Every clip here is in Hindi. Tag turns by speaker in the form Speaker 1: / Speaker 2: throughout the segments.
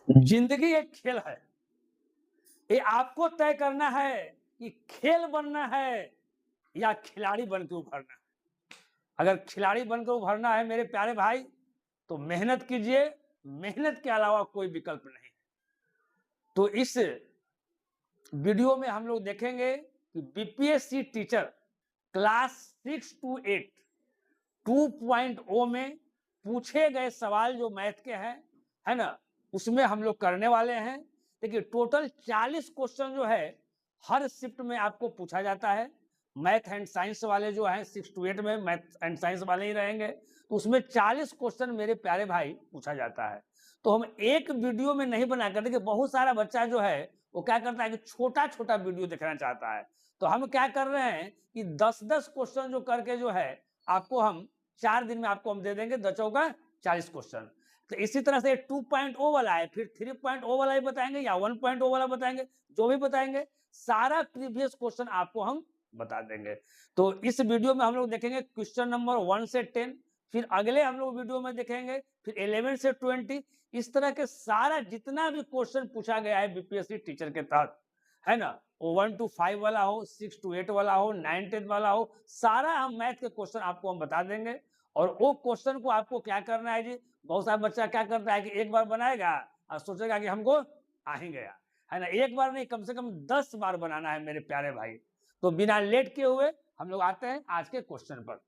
Speaker 1: जिंदगी एक खेल है। ये आपको तय करना है कि खेल बनना है या खिलाड़ी बन के उभरना है। अगर खिलाड़ी बन के उभरना है मेरे प्यारे भाई, तो मेहनत कीजिए। मेहनत के अलावा कोई विकल्प नहीं। तो इस वीडियो में हम लोग देखेंगे कि बीपीएससी टीचर क्लास 6 to 8 2.0 में पूछे गए सवाल जो मैथ के हैं, है ना, उसमें हम लोग करने वाले हैं। देखिए टोटल 40 क्वेश्चन जो है हर शिफ्ट में आपको पूछा जाता है। मैथ एंड साइंस वाले जो हैं 6 to 8 में मैथ एंड साइंस वाले ही रहेंगे, तो उसमें 40 क्वेश्चन मेरे प्यारे भाई पूछा जाता है। तो हम एक वीडियो में नहीं बना कर, देखिए बहुत सारा बच्चा जो है वो क्या करता है कि छोटा छोटा वीडियो देखना चाहता है। तो हम क्या कर रहे हैं कि 10-10 क्वेश्चन जो करके जो है आपको हम 4 दिन में आपको हम दे देंगे, 10 चौका 40 क्वेश्चन। तो इसी तरह से 2.0 वाला है, फिर 3.0 वाला ही बताएंगे या 1.0 वाला बताएंगे, जो भी बताएंगे सारा प्रीवियस क्वेश्चन आपको हम बता देंगे। तो इस वीडियो में हम लोग देखेंगे क्वेश्चन नंबर 1 से 10, फिर अगले हम लोग वीडियो में देखेंगे फिर 11 से 20। इस तरह के सारा जितना भी क्वेश्चन पूछा गया है बीपीएससी टीचर के तहत, है ना, वो 1 to 5 वाला हो, 6 to 8 वाला हो, 9 10 वाला हो, सारा हम मैथ के क्वेश्चन आपको हम बता देंगे। और वो क्वेश्चन को आपको क्या करना है जी, बहुत सारा बच्चा क्या करता है कि एक बार बनाएगा और सोचेगा कि हमको आ ही गया, है ना। एक बार नहीं, कम से कम 10 बार बनाना है मेरे प्यारे भाई। तो बिना लेट किए हुए हम लोग आते हैं आज के क्वेश्चन पर।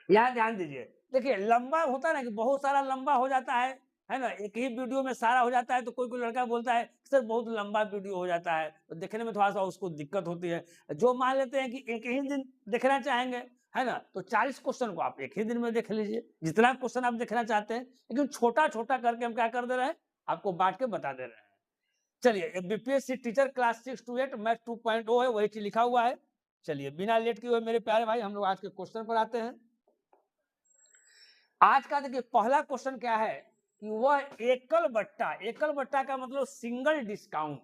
Speaker 1: यहाँ ध्यान दीजिए, देखिए लंबा होता है ना कि बहुत सारा लंबा हो जाता है ना, एक ही वीडियो में सारा हो जाता है। तो कोई कोई लड़का बोलता है सर बहुत लंबा वीडियो हो जाता है, तो देखने में थोड़ा सा उसको दिक्कत होती है। जो मान लेते हैं कि एक ही दिन देखना चाहेंगे, है ना, तो 40 क्वेश्चन को आप एक ही दिन में देख लीजिए, जितना क्वेश्चन आप देखना चाहते हैं। लेकिन छोटा छोटा करके हम क्या कर दे रहे हैं, आपको बांट के बता दे रहे हैं। चलिए, BPSC teacher class 6 to 8 math 2.0 है, वही चीज लिखा हुआ है। चलिए बिना लेट किए हुए मेरे प्यारे भाई हम लोग आज के क्वेश्चन पर आते हैं। आज का देखिए पहला क्वेश्चन क्या है कि वह एकल बट्टा का मतलब सिंगल डिस्काउंट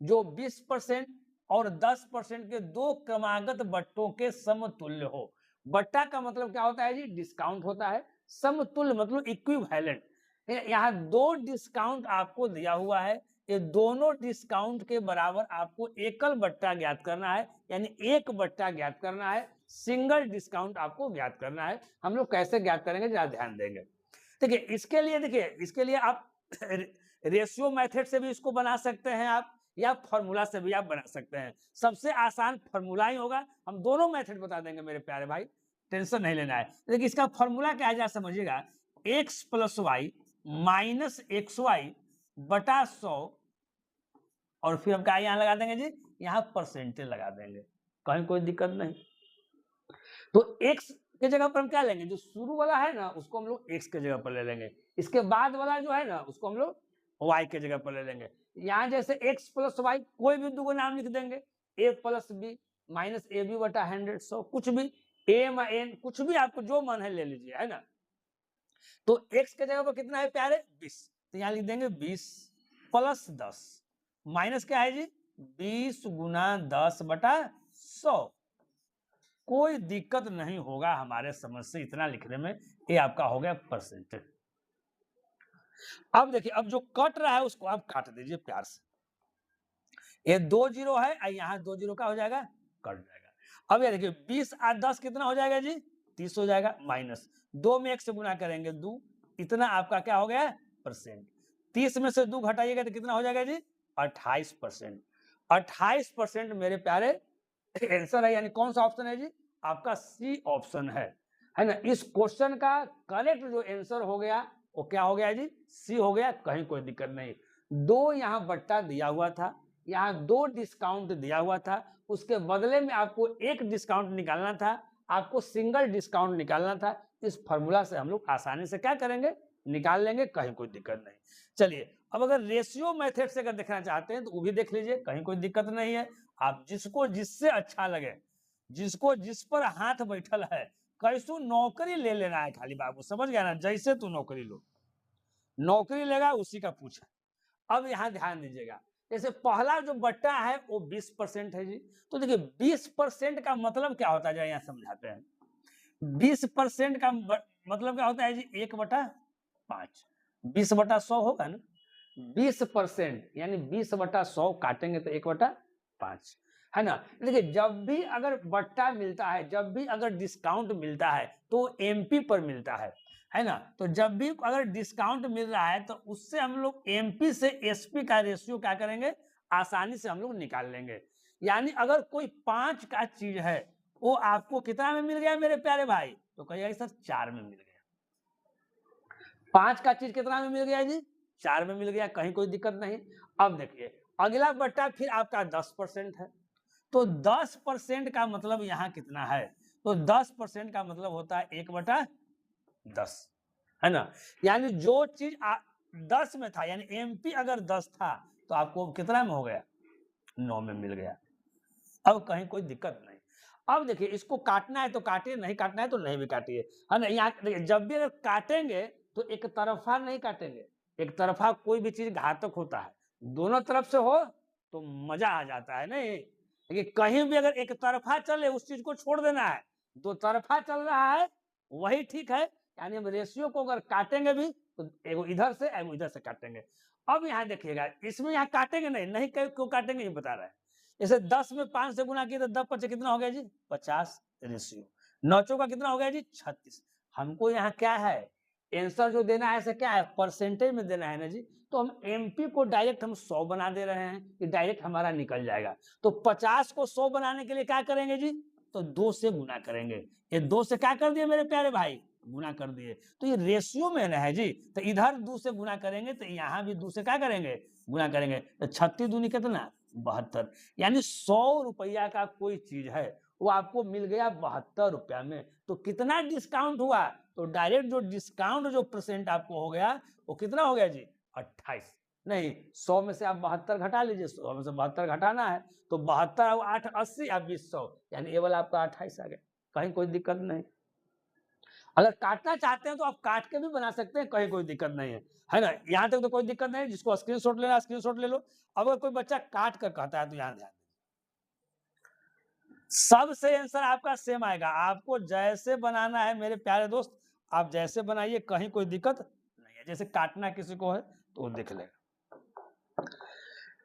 Speaker 1: जो 20% और 10% के दो क्रमागत बट्टों के समतुल्य हो। बट्टा का मतलब क्या होता है जी, डिस्काउंट होता है। समतुल्य मतलब इक्विवेलेंट। यहाँ दो डिस्काउंट आपको दिया हुआ है, ये दोनों डिस्काउंट के बराबर आपको एकल बट्टा ज्ञात करना है, यानी एक बट्टा ज्ञात करना है। सिंगल डिस्काउंट आपको ज्ञात करना है। हम लोग कैसे ज्ञात करेंगे जरा ध्यान देंगे। देखिए इसके लिए आप रेशियो मेथड से भी इसको बना सकते हैं आप, या फॉर्मूला से भी आप बना सकते हैं। सबसे आसान फॉर्मूला ही होगा। हम दोनों मेथड बता देंगे मेरे प्यारे भाई, टेंशन नहीं लेना है। देखिए इसका फॉर्मूला क्या है जरा समझिएगा, x plus Y minus X Y बटा 100, और फिर हम क्या यहाँ लगा देंगे जी, यहाँ परसेंटेज लगा देंगे, कहीं कोई दिक्कत नहीं। तो x के जगह पर हम क्या लेंगे, जो शुरू वाला है ना उसको हम लोग x के जगह पर ले लेंगे, इसके बाद वाला जो है ना उसको हम लोग y के जगह पर ले लेंगे। यहाँ जैसे x प्लस वाई कोई भी दो नाम लिख देंगे, a plus B minus A B बटा 100, 100 कुछ भी, m n कुछ भी आपको जो मन है ले लीजिए, है ना। तो x के जगह पर कितना है प्यारे, 20, तो यहाँ लिख देंगे 20 प्लस 10 माइनस क्या है जी, 20 गुना 10 बटा 100। कोई दिक्कत नहीं होगा हमारे समझ से इतना लिखने में। ये आपका हो गया परसेंटेज। अब देखिए, अब जो कट रहा है उसको आप काट दीजिए प्यार से। ये 2 जीरो है और यहाँ 2 जीरो का हो जाएगा, कट जाएगा। अब ये देखिए 20 और 10 कितना हो जाएगा जी, 30 हो जाएगा, माइनस 2 में 1 से गुना करेंगे 2, इतना आपका क्या हो गया, परसेंट। 30 में से 2 घटाइएगा तो कितना हो जाएगा जी, 28%। 28% मेरे प्यारे आंसर है, यानी कौन सा ऑप्शन है जी, आपका सी ऑप्शन है ना। इस क्वेश्चन का करेक्ट जो आंसर हो गया वो क्या हो गया जी, सी हो गया, कहीं कोई दिक्कत नहीं। दो यहाँ बट्टा दिया हुआ था, यहाँ दो डिस्काउंट दिया हुआ था, उसके बदले में आपको एक डिस्काउंट निकालना था, आपको सिंगल डिस्काउंट निकालना था। इस फॉर्मूला से हम लोग आसानी से क्या करेंगे, निकाल लेंगे, कहीं कोई दिक्कत नहीं। चलिए अब अगर रेशियो मेथड से अगर देखना चाहते हैं तो वो भी देख लीजिए, कहीं कोई दिक्कत नहीं है। आप जिसको जिससे अच्छा लगे, जिसको जिस पर हाथ बैठल है, कैसू नौकरी ले लेना है खाली बाबू, समझ गया ना, जैसे तू नौकरी लो, नौकरी लेगा उसी का पूछा। अब यहाँ ध्यान दीजिएगा, जैसे पहला जो बट्टा है वो 20% है जी। तो देखिए 20% का मतलब क्या होता है, यहाँ समझाते हैं। 20% का मतलब क्या होता है जी, 1/5, 20/100 होगा ना। 20% यानी 20/100 काटेंगे तो 1/5 है ना। देखिए जब भी अगर बट्टा मिलता है, जब भी अगर डिस्काउंट मिलता है तो एमपी पर मिलता है ना। तो जब भी अगर डिस्काउंट मिल रहा है तो उससे हम लोग एमपी से एसपी का रेशियो क्या करेंगे, आसानी से हम लोग निकाल लेंगे। यानी अगर कोई 5 का चीज है वो आपको कितना में मिल गया मेरे प्यारे भाई, तो कहिएगा सर 4 में मिल गया। 5 का चीज कितना में मिल गया जी, 4 में मिल गया, कहीं कोई दिक्कत नहीं। अब देखिए अगला बट्टा फिर आपका 10% है, तो 10% का मतलब यहाँ कितना है, तो 10% का मतलब होता है 1/10 है ना। यानी जो चीज 10 में था, यानी एमपी अगर 10 था तो आपको कितना में हो गया, 9 में मिल गया। अब कहीं कोई दिक्कत नहीं। अब देखिए इसको काटना है तो काटिए, नहीं काटना है तो नहीं भी काटिए, है ना। यहाँ देखिए जब भी अगर काटेंगे तो एक तरफा नहीं काटेंगे, एक तरफा कोई भी चीज घातक होता है, दोनों तरफ से हो तो मजा आ जाता है नहीं। लेकिन कहीं भी अगर एक तरफा चले उस चीज को छोड़ देना है, दो तरफा चल रहा है वही ठीक है। यानी हम रेशियो को अगर काटेंगे भी तो एगो इधर से एगो इधर से काटेंगे। अब यहाँ देखिएगा इसमें यहाँ काटेंगे नहीं, नहीं क्यों काटेंगे ये बता रहा है। जैसे 10 में 5 से गुना किया तो 10 5 कितना हो गया जी 50 रेशियो, 9 चौका कितना हो गया जी 36। हमको यहाँ क्या है आंसर जो देना है ऐसे क्या है परसेंटेज में देना है ना जी। तो हम एमपी को डायरेक्ट हम 100 बना दे रहे हैं कि डायरेक्ट हमारा निकल जाएगा। तो 50 को 100 बनाने के लिए क्या करेंगे जी, तो 2 से गुना करेंगे। ये 2 से क्या कर दिए मेरे प्यारे भाई, गुना कर दिए। तो ये रेशियो में है जी, तो इधर 2 से गुना करेंगे तो यहाँ भी 2 से क्या करेंगे, गुना करेंगे। तो 36 दूनी कितना 72। यानी 100 रुपया का कोई चीज है वो आपको मिल गया 72 रुपया में। तो कितना डिस्काउंट हुआ, तो डायरेक्ट जो डिस्काउंट जो परसेंट आपको हो गया वो कितना हो गया जी 28। नहीं 100 में से आप 72 घटा लीजिए, 100 में से 72 घटाना है तो 72 और 8 80 आप 20 यानी ये वाला आपका 28 आ गया, कहीं कोई दिक्कत नहीं। अगर काटना चाहते हैं तो आप काट के भी बना सकते हैं, कहीं कोई दिक्कत नहीं है ना। यहाँ तक तो कोई दिक्कत नहीं, जिसको स्क्रीनशॉट लेना स्क्रीनशॉट ले लो। अगर कोई बच्चा काट कर कहता है तो यहाँ ध्यान, सबसे आंसर आपका सेम आएगा। आपको जैसे बनाना है मेरे प्यारे दोस्त, आप जैसे बनाइए, कहीं कोई दिक्कत नहीं है। जैसे काटना किसी को है तो वो देख लेगा।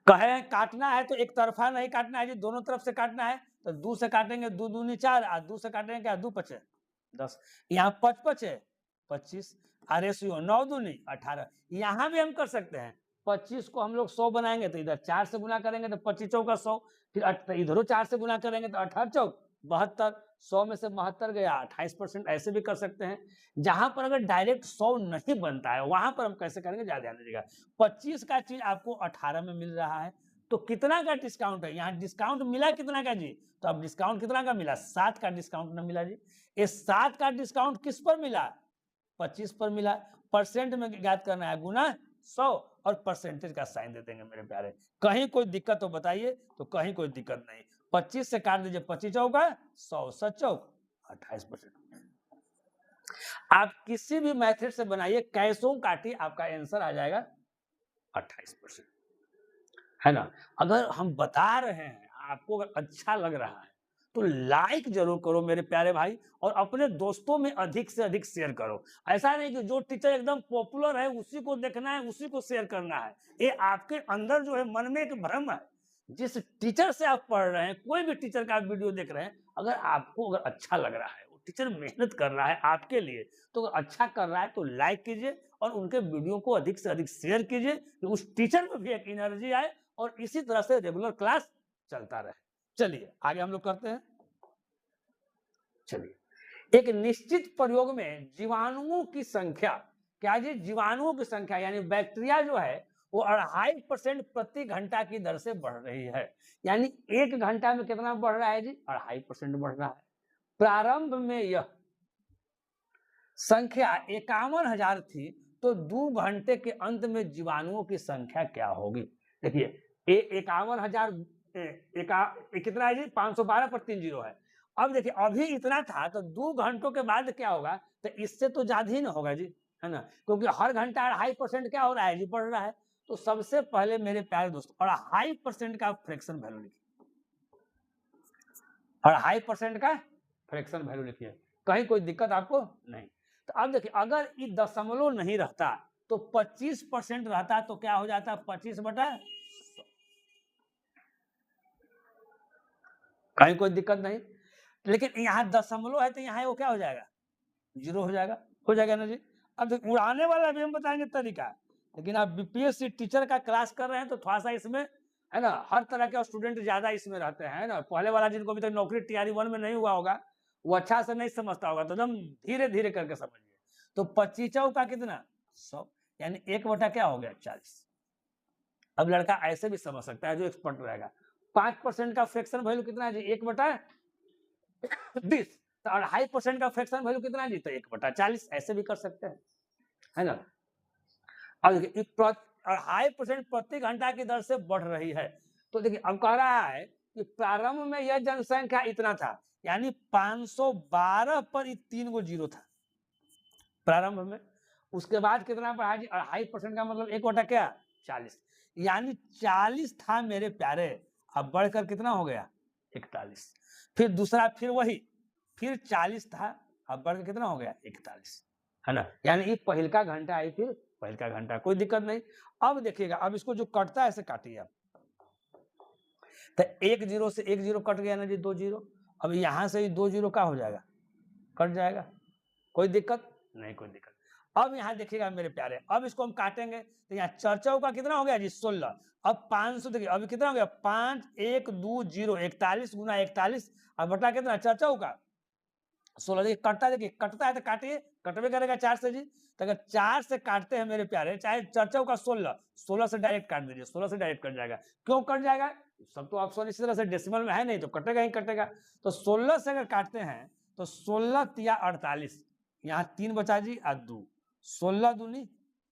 Speaker 1: कहे काटना है तो एक तरफा नहीं काटना है जी, दोनों तरफ से काटना है। तो 2 से काटेंगे 2 दूनी 4, 2 से काटेंगे क्या 2 5 10, यहाँ 5 5 25, रेशियो 9 दूनी 18। यहाँ भी हम कर सकते हैं, 25 को हम लोग 100 बनाएंगे तो इधर 4 से गुना करेंगे तो 25 चौका 100, फिर इधरों 4 से गुना करेंगे तो 18 चौक 72, 100 में से 72 गया 28%। ऐसे भी कर सकते हैं। जहां पर अगर डायरेक्ट 100 नहीं बनता है वहां पर हम कैसे करेंगे, ज्यादा ध्यान दीजिएगा। 25 का चीज आपको 18 में मिल रहा है तो कितना का डिस्काउंट है, यहाँ डिस्काउंट मिला कितना का जी, तो अब डिस्काउंट कितना का मिला 7 का डिस्काउंट ना मिला जी। ये 7 का डिस्काउंट किस पर मिला, 25 पर मिला। परसेंट में ज्ञात करना है, गुना 100 और परसेंटेज का साइन दे देंगे मेरे प्यारे। कहीं कोई दिक्कत हो बताइए, तो कहीं कोई दिक्कत नहीं। 25 से काट दीजिए 25 चौका 100 7 चौक 28%। आप किसी भी मेथड से बनाइए, कैसों काटिए, आपका आंसर आ जाएगा 28%, है ना। अगर हम बता रहे हैं आपको अगर अच्छा लग रहा है तो लाइक जरूर करो मेरे प्यारे भाई, और अपने दोस्तों में अधिक से अधिक शेयर करो। ऐसा नहीं कि जो टीचर एकदम पॉपुलर है उसी को देखना है उसी को शेयर करना है। ये आपके अंदर जो है मन में एक भ्रम है। जिस टीचर से आप पढ़ रहे हैं, कोई भी टीचर का आप वीडियो देख रहे हैं, अगर आपको अगर अच्छा लग रहा है, वो टीचर मेहनत कर रहा है आपके लिए, तो अगर अच्छा कर रहा है तो लाइक कीजिए और उनके वीडियो को अधिक से अधिक शेयर कीजिए कि उस टीचर में भी एक एनर्जी आए और इसी तरह से रेगुलर क्लास चलता रहे। चलिए आगे हम लोग करते हैं। चलिए एक निश्चित प्रयोग में जीवाणुओं की संख्या, क्या जी जीवाणुओं की संख्या यानी बैक्टीरिया जो है वो 2.5% प्रति घंटा की दर से बढ़ रही है। यानी 1 घंटा में कितना बढ़ रहा है जी 2.5% बढ़ रहा है। प्रारंभ में यह संख्या 51,000 थी तो 2 घंटे के अंत में जीवाणुओं की संख्या क्या होगी। देखिए 51,000 कितना है जी 512 पर 3 जीरो है। अब देखिए अभी इतना था तो 2 घंटों के बाद क्या होगा, तो इससे तो ज्यादा ही ना होगा जी, है ना, क्योंकि हर घंटा 2.5% क्या हो रहा है जी बढ़ रहा है। तो सबसे पहले मेरे प्यारे दोस्तों 2.5% का फ्रैक्शन वैल्यू लिखिए, 2.5% का फ्रैक्शन वैल्यू लिखिए, कहीं कोई दिक्कत आपको नहीं। तो अब देखिए अगर ये दशमलव नहीं रहता तो 25% रहता तो क्या हो जाता, 25/100। कहीं कोई दिक्कत नहीं, लेकिन यहाँ दशमलव है तो यहाँ वो क्या हो जाएगा, 0 हो जाएगा ना जी। अब उड़ाने वाला भी हम बताएंगे तरीका, लेकिन आप बीपीएससी टीचर का क्लास कर रहे हैं तो थोड़ा सा इसमें है ना, हर तरह के स्टूडेंट ज्यादा इसमें रहते हैं ना। पहले वाला जिनको अभी तक नौकरी टीआरई 1 में नहीं हुआ होगा वो अच्छा से नहीं समझता होगा, तो एकदम धीरे धीरे करके समझिए। तो 25 का कितना 100, यानी 1 क्या हो गया 40। अब लड़का ऐसे भी समझ सकता है जो एक्सपर्ट रहेगा, 5% का फ्रैक्शन वैल्यू कितना है जी, 1/20। तो 2.5% का फ्रैक्शन वैल्यू कितना है जी, तो 1/40, ऐसे भी कर सकते हैं, है ना। अब देखिए 2.5% प्रति घंटा की दर से बढ़ रही है। तो देखिए अब कह रहा है कि प्रारंभ में यह जनसंख्या इतना था, यानी 512 पर 3 गो 0 था प्रारंभ में। उसके बाद कितना बढ़ा जी, 2.5% का मतलब 1/40, यानी 40 था मेरे प्यारे। अब बढ़कर कितना हो गया 41। फिर दूसरा फिर वही, फिर 40 था, अब बढ़कर कितना हो गया 41, है ना। यानी ये पहल का घंटा आई, फिर पहल का घंटा, कोई दिक्कत नहीं। अब देखिएगा, अब इसको जो कटता है ऐसे काटिए आप, तो 1 0 से 1 0 कट गया ना जी, 2 0। अब यहां से 2 0 का हो जाएगा, कट जाएगा, कोई दिक्कत नहीं, कोई दिक्कत। अब यहाँ देखिएगा मेरे प्यारे, अब इसको हम काटेंगे तो यहाँ चर्चा का कितना हो गया जी 16। अब 500 देखिए अभी कितना हो गया, 5 1 2 0, 41 गुना 41 अब बटा कितना चर्चा का 16। देखिए कटता, देखिए कटता है तो काटिए, कटवे करेगा 4 से जी। तो अगर 4 से काटते हैं मेरे प्यारे, चाहे चर्चा का 16 से डायरेक्ट काट दीजिए, 16 से डायरेक्ट कट जाएगा। क्यों कट जाएगा, सब तो ऑप्शन इसी तरह से डेसिमल में है नहीं, तो कटेगा ही कटेगा। तो 16 से अगर काटते हैं तो 16 तिया 48, यहाँ 3 बचा जी और 2, 16 दूनी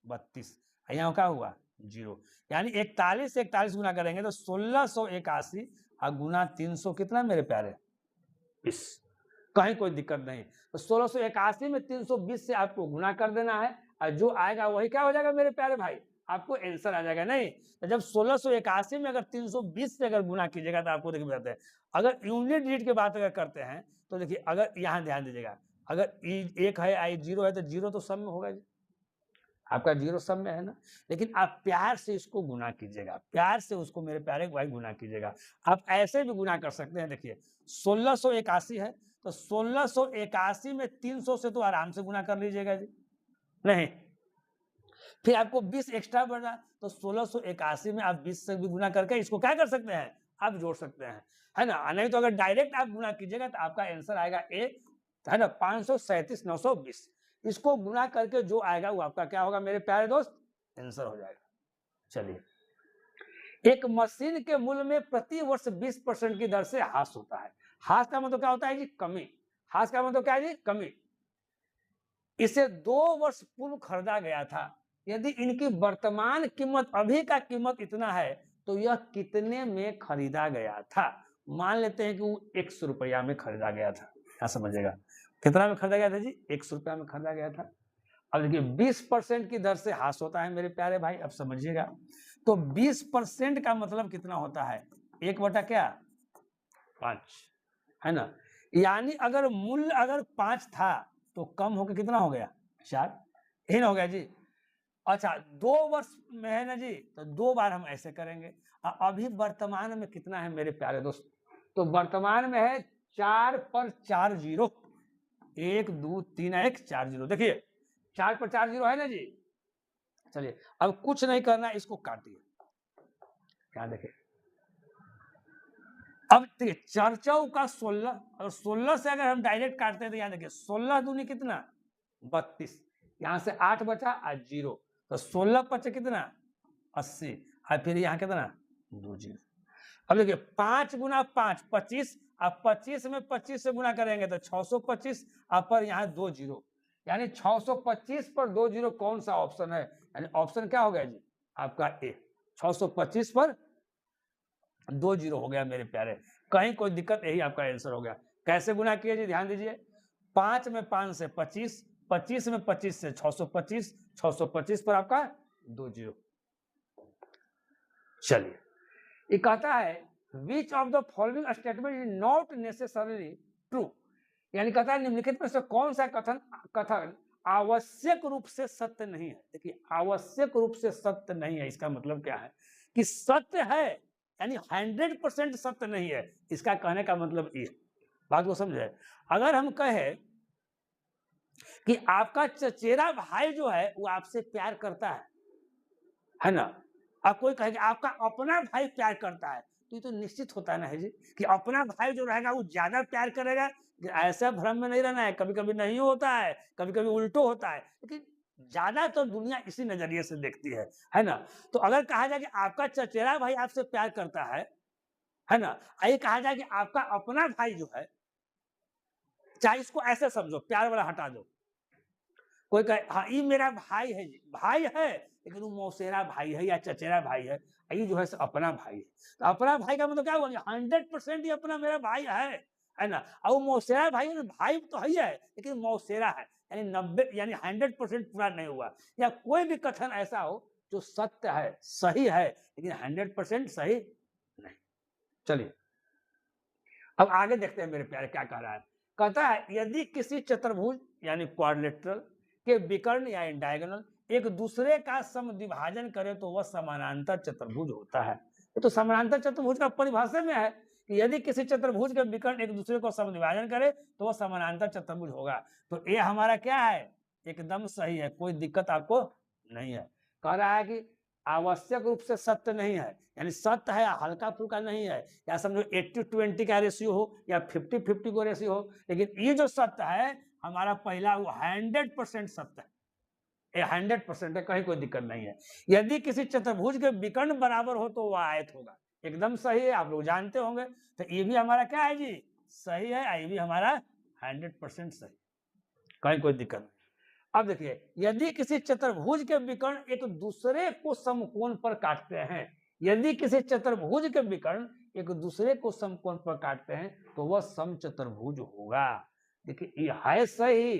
Speaker 1: 32, यहाँ क्या हुआ 0। यानी 41 से 41 गुना करेंगे तो 1681 और गुना 300 कितना मेरे प्यारे 20। कहीं कोई दिक्कत नहीं। तो 1681 में 320 से आपको गुना कर देना है, और जो आएगा वही क्या हो जाएगा मेरे प्यारे भाई, आपको आंसर आ जाएगा। नहीं तो जब 1681 में अगर 320 से अगर गुना कीजिएगा तो आपको देखिए बताते हैं। अगर यूनिट डिजिट की बात अगर करते हैं तो देखिए, अगर यहाँ ध्यान दीजिएगा, अगर 1 है आई 0 है तो 0 तो सब में होगा जी, आपका 0 सब में है ना। लेकिन आप प्यार से इसको गुना कीजिएगा, प्यार से उसको मेरे प्यारे भाई गुना कीजिएगा। आप ऐसे भी गुना कर सकते हैं, देखिए 1681 है तो 1681 में 300 से तो आराम से गुना कर लीजिएगा जी, नहीं फिर आपको 20 एक्स्ट्रा बढ़ा, तो 1681 में आप 20 से भी गुना करके इसको क्या कर सकते हैं, आप जोड़ सकते हैं, है ना। नहीं तो अगर डायरेक्ट आप गुना कीजिएगा तो आपका आंसर आएगा है ना 537,920। इसको गुना करके जो आएगा वो आपका क्या होगा मेरे प्यारे दोस्त, आंसर हो जाएगा। चलिए, एक मशीन के मूल्य में प्रति वर्ष 20% की दर से ह्रास होता है। ह्रास का मतलब क्या होता है जी, कमी। ह्रास का मतलब क्या है जी, कमी। इसे 2 वर्ष पूर्व खरीदा गया था, यदि इनकी वर्तमान कीमत अभी का कीमत इतना है तो यह कितने में खरीदा गया था। मान लेते हैं कि वो 100 रुपया में खरीदा गया था, क्या समझेगा, कितना में खरीदा गया था जी, 100 रुपया में खरीदा गया था। अब देखिए 20% की दर से ह्रास होता है मेरे प्यारे भाई, अब समझिएगा। तो 20% का मतलब कितना होता है, 1/5, है ना। यानी अगर मूल्य अगर 5 था तो कम होकर कितना हो गया 4, यही ना हो गया जी। अच्छा 2 वर्ष में है ना जी, तो 2 बार हम ऐसे करेंगे। अभी वर्तमान में कितना है मेरे प्यारे दोस्त, तो वर्तमान में है 4 पर 4 0, 1 2 3 1 4 0। देखिए 4 पर 4 0 है ना जी। चलिए अब कुछ नहीं करना, इसको काटिए, क्या देखिए। अब देखिए चर्चाओं का 16, और 16 से अगर हम डायरेक्ट काटते हैं तो यहाँ देखिए 16 दूनी कितना 32, यहाँ से 8 बचा और 0, तो 16 पचे कितना 80, और फिर यहाँ कितना 2 0। अब देखिए 5 गुना 5 25, अब 25 में 25 से गुना करेंगे तो 625, अब पर यहाँ 2 0, यानी 625 पर 2 0 कौन सा ऑप्शन है, यानी ऑप्शन क्या हो गया जी आपका ए, 625 पर 2 0 हो गया मेरे प्यारे। कहीं कोई दिक्कत, यही आपका आंसर हो गया। कैसे गुना किए जी, ध्यान दीजिए, 5 में 5 से 25, 25 में 25 से 625, 625 पर आपका 2 0। चलिए, ये कहता है which of the following statement is not necessarily true, यानी कहता है निम्नलिखित में से कौन सा कथन आवश्यक रूप से सत्य नहीं है। देखिए आवश्यक रूप से सत्य नहीं है, इसका मतलब क्या है कि सत्य है यानी 100% सत्य नहीं है, इसका कहने का मतलब ये। बात को समझे। अगर हम कहें कि आपका चचेरा भाई जो है वो आपसे प्यार करता है ना, अब कोई कहे कि आपका अपना भाई प्यार करता है, तो ये तो निश्चित होता है ना है जी कि अपना भाई जो रहेगा वो ज्यादा प्यार करेगा। ऐसा भ्रम में नहीं रहना है, कभी कभी नहीं होता है, कभी कभी उल्टो होता है, लेकिन ज्यादा तो दुनिया इसी नजरिए से देखती है ना। तो अगर कहा जाए कि आपका चचेरा भाई आपसे प्यार करता है ना, ये कहा जाए कि आपका अपना भाई जो है, चाहे इसको ऐसे समझो, प्यार वाला हटा दो, कोई कहे हाँ ये मेरा भाई है जी, भाई है लेकिन वो मौसेरा भाई है या चचेरा भाई है, ये जो है सो अपना भाई है। तो अपना भाई का मतलब क्या हुआ, 100% ही अपना मेरा भाई है ना। और वो मौसेरा भाई है, भाई तो है ही है लेकिन मौसेरा है, यानी 90 यानी 100% पूरा नहीं हुआ। या कोई भी कथन ऐसा हो जो सत्य है, सही है, लेकिन 100% सही नहीं। चलिए अब आगे देखते हैं मेरे प्यारे क्या कह रहा है। कहता है यदि किसी चतुर्भुज यानी क्वाड्रिलेटरल के विकर्ण या डायगोनल एक दूसरे का समद्विभाजन करे तो वह समानांतर चतुर्भुज होता है। ये तो समानांतर चतुर्भुज का परिभाषा में है कि यदि किसी चतुर्भुज के विकर्ण एक दूसरे को समद्विभाजन करे तो वह समानांतर चतुर्भुज होगा। तो ये हमारा क्या है, एकदम सही है, कोई दिक्कत आपको नहीं है। कह रहा है कि आवश्यक रूप से सत्य नहीं है, यानी सत्य है हल्का फुल्का नहीं है, या समझो 80-20 का रेशियो हो या 50-50 को रेशियो हो, लेकिन ये जो सत्य है हमारा पहला वो 100% सत्य है, ये 100% है, कहीं कोई दिक्कत नहीं है। यदि किसी चतुर्भुज के विकर्ण बराबर हो तो वह आयत होगा, एकदम सही है, आप लोग जानते होंगे। तो ये भी हमारा क्या है जी, सही है, ये भी हमारा 100% सही, कहीं कोई दिक्कत नहीं। अब देखिए यदि किसी चतुर्भुज के विकर्ण एक दूसरे को समकोण पर काटते हैं, यदि किसी चतुर्भुज के विकर्ण एक दूसरे को समकोण पर काटते हैं तो वह समचतुर्भुज होगा। देखिए ये है सही,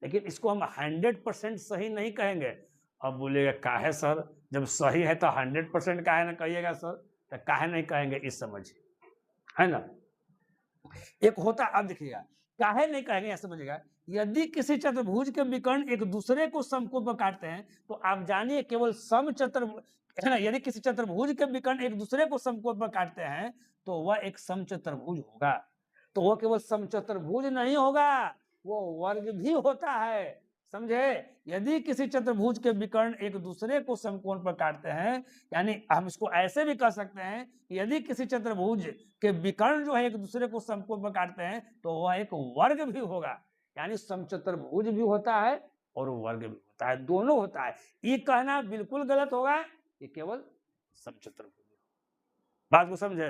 Speaker 1: लेकिन इसको हम 100% सही नहीं कहेंगे। अब बोलेगा काहे सर, जब सही है तो 100% काहे ना कहिएगा सर, तो काहे नहीं कहेंगे इस समझिए, है ना। एक होता, अब देखिएगा काहे नहीं कहेंगे यह समझिएगा, यदि किसी चतुर्भुज के विकर्ण एक दूसरे को समकोण पर काटते हैं तो आप जानिए केवल समचतुर्भुज है ना, यदि किसी चतुर्भुज के विकर्ण एक दूसरे को समकोण पर काटते हैं तो वह एक समचतुर्भुज होगा। तो वह केवल समचतुर्भुज नहीं होगा, वो वर्ग भी होता है, समझे। यदि किसी चतुर्भुज के विकर्ण एक दूसरे को समकोण पर काटते हैं, यानी हम इसको ऐसे भी कह सकते हैं, यदि किसी चतुर्भुज के विकर्ण जो है एक दूसरे को समकोण पर काटते हैं तो वह एक वर्ग भी होगा, यानी समचतुर्भुज भी होता है और वर्ग भी होता है, दोनों होता है। ये कहना बिल्कुल गलत होगा, ये केवल समचतुर्भुज। बात को समझे।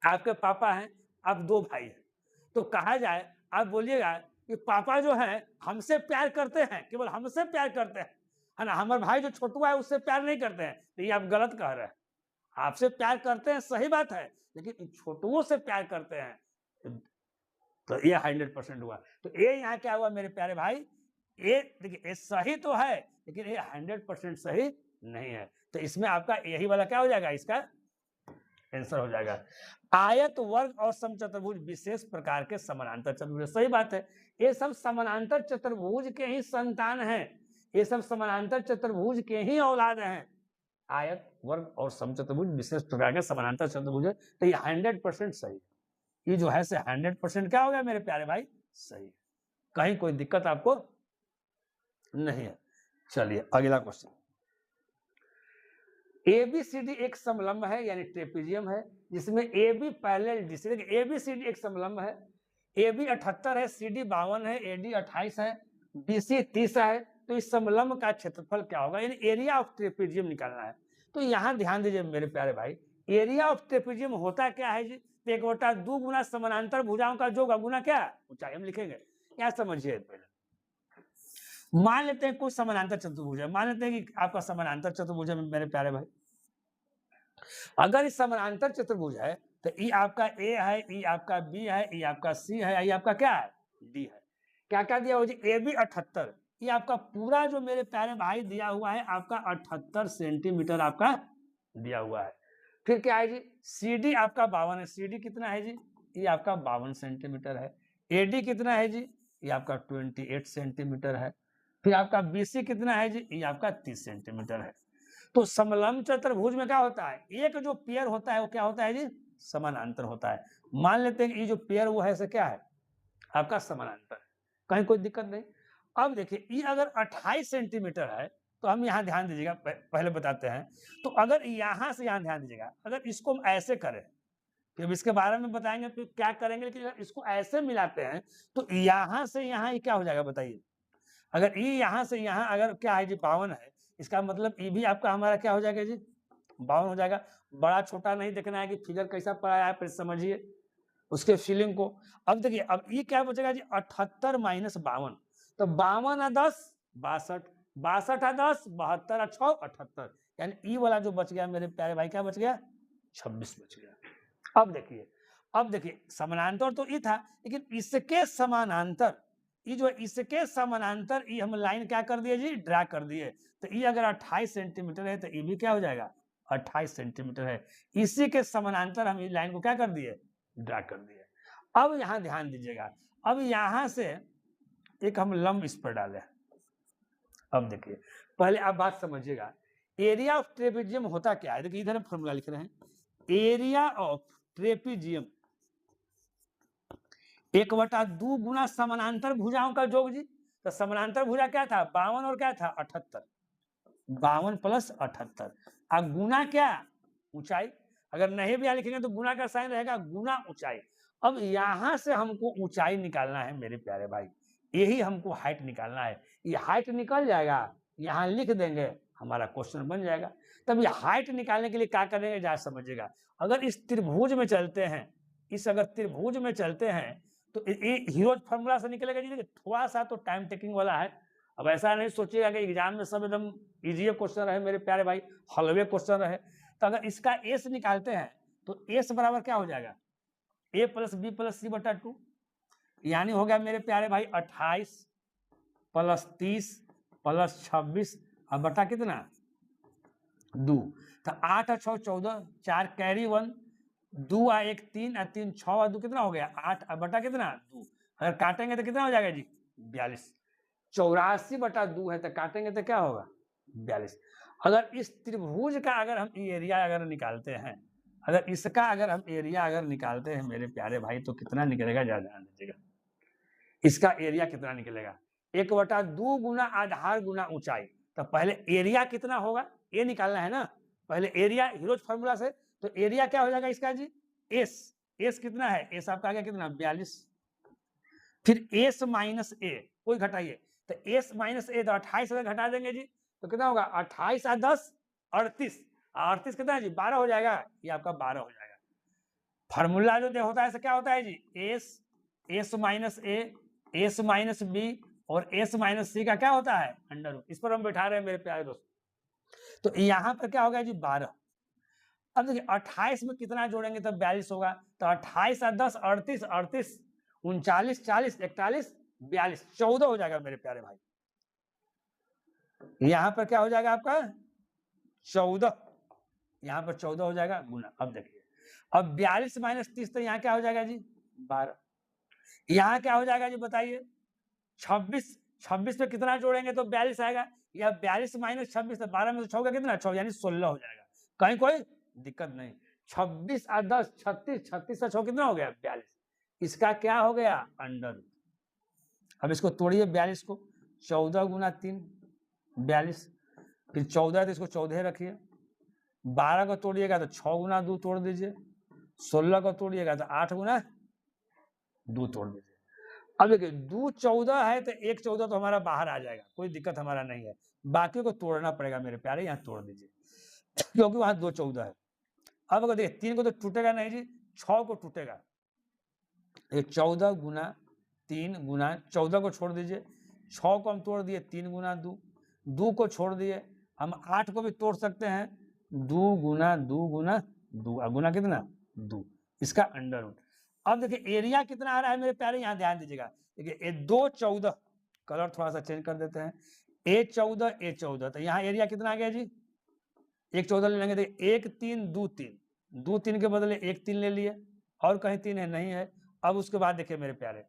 Speaker 1: आपके पापा हैं, आप दो भाई हैं, तो कहा जाए आप बोलिएगा कि पापा जो है हमसे प्यार करते हैं, केवल हमसे प्यार करते हैं, है ना, हमारे भाई जो छोटुआ है उससे प्यार नहीं करते हैं, तो ये आप गलत कह रहे हैं। आपसे प्यार करते हैं सही बात है, लेकिन छोटुओं से प्यार करते हैं, तो ये 100% हुआ। तो ये यहाँ क्या हुआ मेरे प्यारे भाई, ये देखिए ये सही तो है लेकिन ये 100% सही नहीं है। तो इसमें आपका यही वाला क्या हो जाएगा, इसका आंसर हो जाएगा आयत वर्ग और समचतुर्भुज विशेष प्रकार के समानांतर चतुर्भुज। सही बात है, ये सब समानांतर चतुर्भुज के ही संतान हैं, ये सब समानांतर चतुर्भुज के ही औलाद हैं। आयत वर्ग और समचतुर्भुज विशेष प्रकार के समानांतर चतुर्भुज है, तो ये 100% सही, ये जो है से 100% क्या हो गया मेरे प्यारे भाई, सही, कहीं कोई दिक्कत आपको नहीं है। चलिए अगला क्वेश्चन, ABCD एक समलंब है यानी ट्रेपेजियम है, जिसमें AB पैरेलल डिस्क, ABCD एक समलंब है, AB 78 है, CD 52 है, AD 28 है, BC 30 है, तो इस समलंब का क्षेत्रफल क्या होगा, यानी एरिया ऑफ ट्रेपेजियम निकालना है। तो यहाँ ध्यान दीजिए मेरे प्यारे भाई, एरिया ऑफ ट्रेपेजियम होता क्या है जी, एक बटा 2 गुना समानांतर भुजाओं का जोड़ गुना क्या ऊंचाई, हम लिखेंगे, क्या समझिए। पहले मान लेते हैं कोई समानांतर चतुर्भुज है, मान लेते हैं कि आपका समानांतर चतुर्भुज है मेरे प्यारे भाई। अगर इस समानांतर चतुर्भुज है तो ई आपका ए है, ई आपका बी है, ई आपका सी है, ई आपका क्या है डी है। क्या क्या दिया हुआ जी, ए बी 78, ये आपका पूरा जो मेरे प्यारे भाई दिया हुआ है आपका 78 सेंटीमीटर आपका दिया हुआ है। फिर क्या है जी, सी डी आपका 52 है, सी डी कितना है जी, ये आपका 52 सेंटीमीटर है। ए डी कितना है जी, ये आपका 28 सेंटीमीटर है। फिर आपका BC कितना है जी, ये आपका 30 सेंटीमीटर है। तो समलंब चतुर्भुज में क्या होता है, एक जो पेयर होता है वो क्या होता है जी, समानांतर होता है। मान लेते हैं कि ये जो पेयर वो है से क्या है, आपका समानांतर है, कहीं कोई दिक्कत नहीं। अब देखिए ये अगर 28 सेंटीमीटर है तो हम यहाँ ध्यान दीजिएगा, पहले बताते हैं। तो अगर यहाँ से यहाँ ध्यान दीजिएगा, अगर इसको हम ऐसे करें, फिर इसके बारे में बताएंगे फिर क्या करेंगे, लेकिन अगर इसको ऐसे मिलाते हैं तो यहाँ से यहाँ ये क्या हो जाएगा बताइए। अगर ये यहाँ से यहाँ अगर क्या है जी 52 है, इसका मतलब ये भी आपका हमारा क्या हो जाएगा जी 52 हो जाएगा। बड़ा छोटा नहीं देखना है कि फिगर कैसा पड़ा है, फिर समझिए उसके फीलिंग को। अब देखिए अब ये क्या बचेगा जी 78 माइनस 52, तो 52 और 10 62, 62 और 10 72 और 6 78, यानी ई वाला जो बच गया मेरे प्यारे भाई क्या बच गया, 26 बच गया। अब देखिए समानांतर तो ये था, लेकिन इसके समानांतर ये जो इसके समानांतर ये हम लाइन क्या कर दिए जी, ड्रा कर दिए। तो ये अगर 28 सेंटीमीटर है तो ये भी क्या हो जाएगा 28 सेंटीमीटर है। इसी के समानांतर हम इस लाइन को क्या कर दिए, ड्रा कर दिए। अब यहाँ ध्यान दीजिएगा, अब यहाँ से एक हम लंब इस पर डाले। अब देखिए पहले आप बात समझिएगा, एरिया ऑफ ट्रेपेजियम होता क्या है, देखिए इधर हम फॉर्मूला लिख रहे हैं, एरिया ऑफ ट्रेपेजियम 1/2 गुना समानांतर भुजाओं का योग जी। तो समानांतर भुजा क्या था 52 और क्या था 78, 52 प्लस 78 और गुना क्या ऊंचाई। अगर नहीं भी लिखेंगे तो गुना का साइन रहेगा, गुना ऊंचाई। अब यहां से हमको ऊंचाई निकालना है मेरे प्यारे भाई, यही हमको हाइट निकालना है। ये हाइट निकल जाएगा, यहाँ लिख देंगे, हमारा क्वेश्चन बन जाएगा। तब ये हाइट निकालने के लिए क्या करेंगे जरा समझिएगा। अगर इस त्रिभुज में चलते हैं, अगर त्रिभुज में चलते हैं तो ये हीरोज फॉर्मूला से निकलेगा जी। थोड़ा सा तो टाइम टेकिंग वाला है। अब ऐसा नहीं सोचिएगा कि एग्जाम में सब एकदम इजी क्वेश्चन रहे मेरे प्यारे भाई, हलवे क्वेश्चन रहे। तो अगर इसका एस निकालते हैं तो एस बराबर क्या हो जाएगा, ए प्लस बी प्लस सी बटा 2, यानी हो गया मेरे प्यारे भाई 28 प्लस 30 प्लस 26 और बटा कितना 2। तो 8 और 6 14, 4 कैरी 1, 2 और 1 3 और 3 6 और 2 कितना हो गया 8 और बटा कितना 2। अगर काटेंगे तो कितना हो जाएगा जी 42। 84/2 है तो काटेंगे तो क्या होगा 42। अगर इस त्रिभुज का अगर हम एरिया अगर निकालते हैं, अगर इसका अगर हम एरिया अगर निकालते हैं मेरे प्यारे भाई तो कितना निकलेगा ज्यादा ध्यान दीजिएगा। इसका एरिया कितना निकलेगा 1/2 गुना आधार गुना ऊंचाई। तो पहले एरिया कितना होगा ये निकालना है ना, पहले एरिया हीरोज फॉर्मूला से। तो एरिया क्या हो जाएगा इसका जी एस कितना है, एस आपका आ गया कितना 42। फिर एस माइनस ए कोई घटाइए, तो एस माइनस ए तो 28 अगर घटा देंगे जी तो कितना होगा 28 और 10 38, 38 कितना है जी 12 हो जाएगा, ये आपका 12 हो जाएगा। फार्मूला जो होता है क्या होता है जी एस माइनस ए, एस माइनस बी और एस माइनस सी का क्या होता है अंडर रूट। इस पर हम बैठा रहे हैं मेरे प्यारे दोस्त। तो यहाँ पर क्या होगा जी 12। अब देखिए 28 में कितना जोड़ेंगे तो 42 होगा। तो 28 और 10 38, 38 39 40 41 42 14 हो जाएगा मेरे प्यारे भाई। यहाँ पर क्या हो जाएगा आपका 14, यहाँ पर 14 हो जाएगा गुना। अब देखिए अब 42 माइनस 30 तो यहाँ क्या हो जाएगा जी 12। यहाँ क्या हो जाएगा जी बताइए 26, 26 पे कितना जोड़ेंगे तो 42 आएगा, या 42 माइनस 26 तो 12 में से 6 का कितना 6 यानी 16 हो जाएगा, कहीं कोई दिक्कत नहीं। 26 और 10 36, 36 से 6 कितना हो गया 42, इसका क्या हो गया अंडर रूट। अब इसको तोड़िए 42 को, 14 गुना 3 42, फिर 14 तो इसको 14 रखिए, 12 को तोड़िएगा तो 6 गुना 2 तोड़ दीजिए, 16 को तोड़िएगा तो 8 गुना 2 तोड़ दीजिए। अब देखिए 2 14 है तो 1 14 तो हमारा बाहर आ जाएगा, कोई दिक्कत हमारा नहीं है। बाकी को तोड़ना पड़ेगा मेरे प्यारे, यहाँ तोड़ दीजिए क्योंकि वहां 2 14 है। अब अगर देखिए 3 को तो टूटेगा नहीं जी, 6 को टूटेगा। 14 गुना 3 गुना 14 को छोड़ दीजिए, 6 को हम तोड़ दिए 3 गुना 2, 2 को छोड़ दिए, हम 8 को भी तोड़ सकते हैं 2 गुना 2 गुना 2, गुना कितना 2, इसका अंडर रूट। अब देखिए एरिया कितना आ रहा है मेरे प्यारे, यहाँ ध्यान दीजिएगा। देखिए 2 14, कलर थोड़ा सा चेंज कर देते हैं, A14 तो यहाँ एरिया कितना आ गया जी 1 14 ले लेंगे, देखिए 1 3 2 3, 2 3 के बदले 1 3 ले लिए, और कहीं 3 है नहीं है। अब उसके बाद देखिए मेरे प्यारे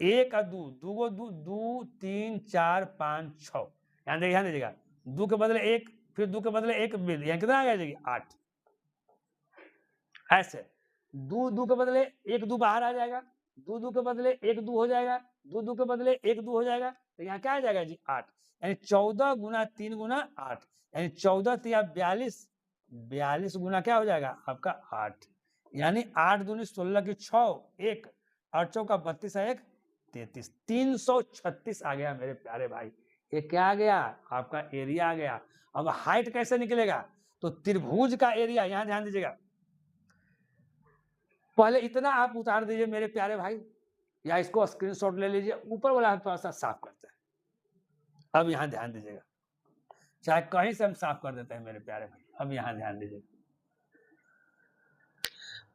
Speaker 1: एक और दू, दू गो दू, दू 3 4 5 6, ध्यान दीजिएगा, दू के बदले एक, फिर दू के बदले एक बिल, यहाँ कितना आ जाएगी 8। ऐसे दू के बदले एक दू बाहर आ जाएगा, दू के बदले एक दू हो जाएगा, दू के बदले एक दू हो जाएगा, तो यहाँ क्या आ जाएगा जी 8, यानी 14 गुना 3 गुना 8, यानी 14 तिया 42, 42 गुना क्या हो जाएगा आपका 8, यानी 8 दूनी 16 की 6, 1 8 चौका 32 है 1 33, 336 आ गया मेरे प्यारे भाई। ये क्या आ गया आपका एरिया आ गया। अब हाइट कैसे निकलेगा, तो त्रिभुज का एरिया, यहां ध्यान दीजिएगा, पहले इतना आप उतार दीजिए मेरे प्यारे भाई, या इसको स्क्रीनशॉट ले लीजिए, ऊपर वाला थोड़ा सा साफ करते हैं। अब यहां ध्यान दीजिएगा, चाहे कहीं से हम साफ कर देते हैं मेरे प्यारे भाई। अब यहां ध्यान दीजिएगा,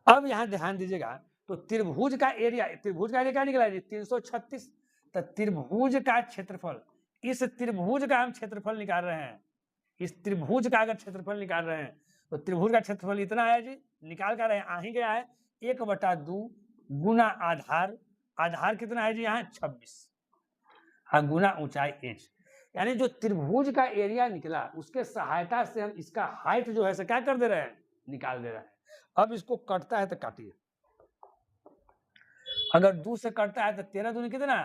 Speaker 1: अब यहां ध्यान दीजिएगा, तो त्रिभुज का एरिया, त्रिभुज का एरिया क्या निकला जी 336, तो त्रिभुज का क्षेत्रफल, इस त्रिभुज का हम क्षेत्रफल निकाल रहे हैं, इस त्रिभुज का अगर क्षेत्रफल निकाल रहे हैं, तो त्रिभुज का क्षेत्रफल इतना है जी, निकाल कर रहे हैं, आ ही गया है 1/2 गुना आधार, आधार कितना है जी यहाँ 26, हाँ गुना ऊंचाई h, यानी जो त्रिभुज का एरिया निकला उसके सहायता से हम इसका हाइट जो है से क्या कर दे रहे हैं, निकाल दे रहे हैं। अब इसको कटता है तो काटिए, अगर 2 से कटता है तो 13 दूनी कितना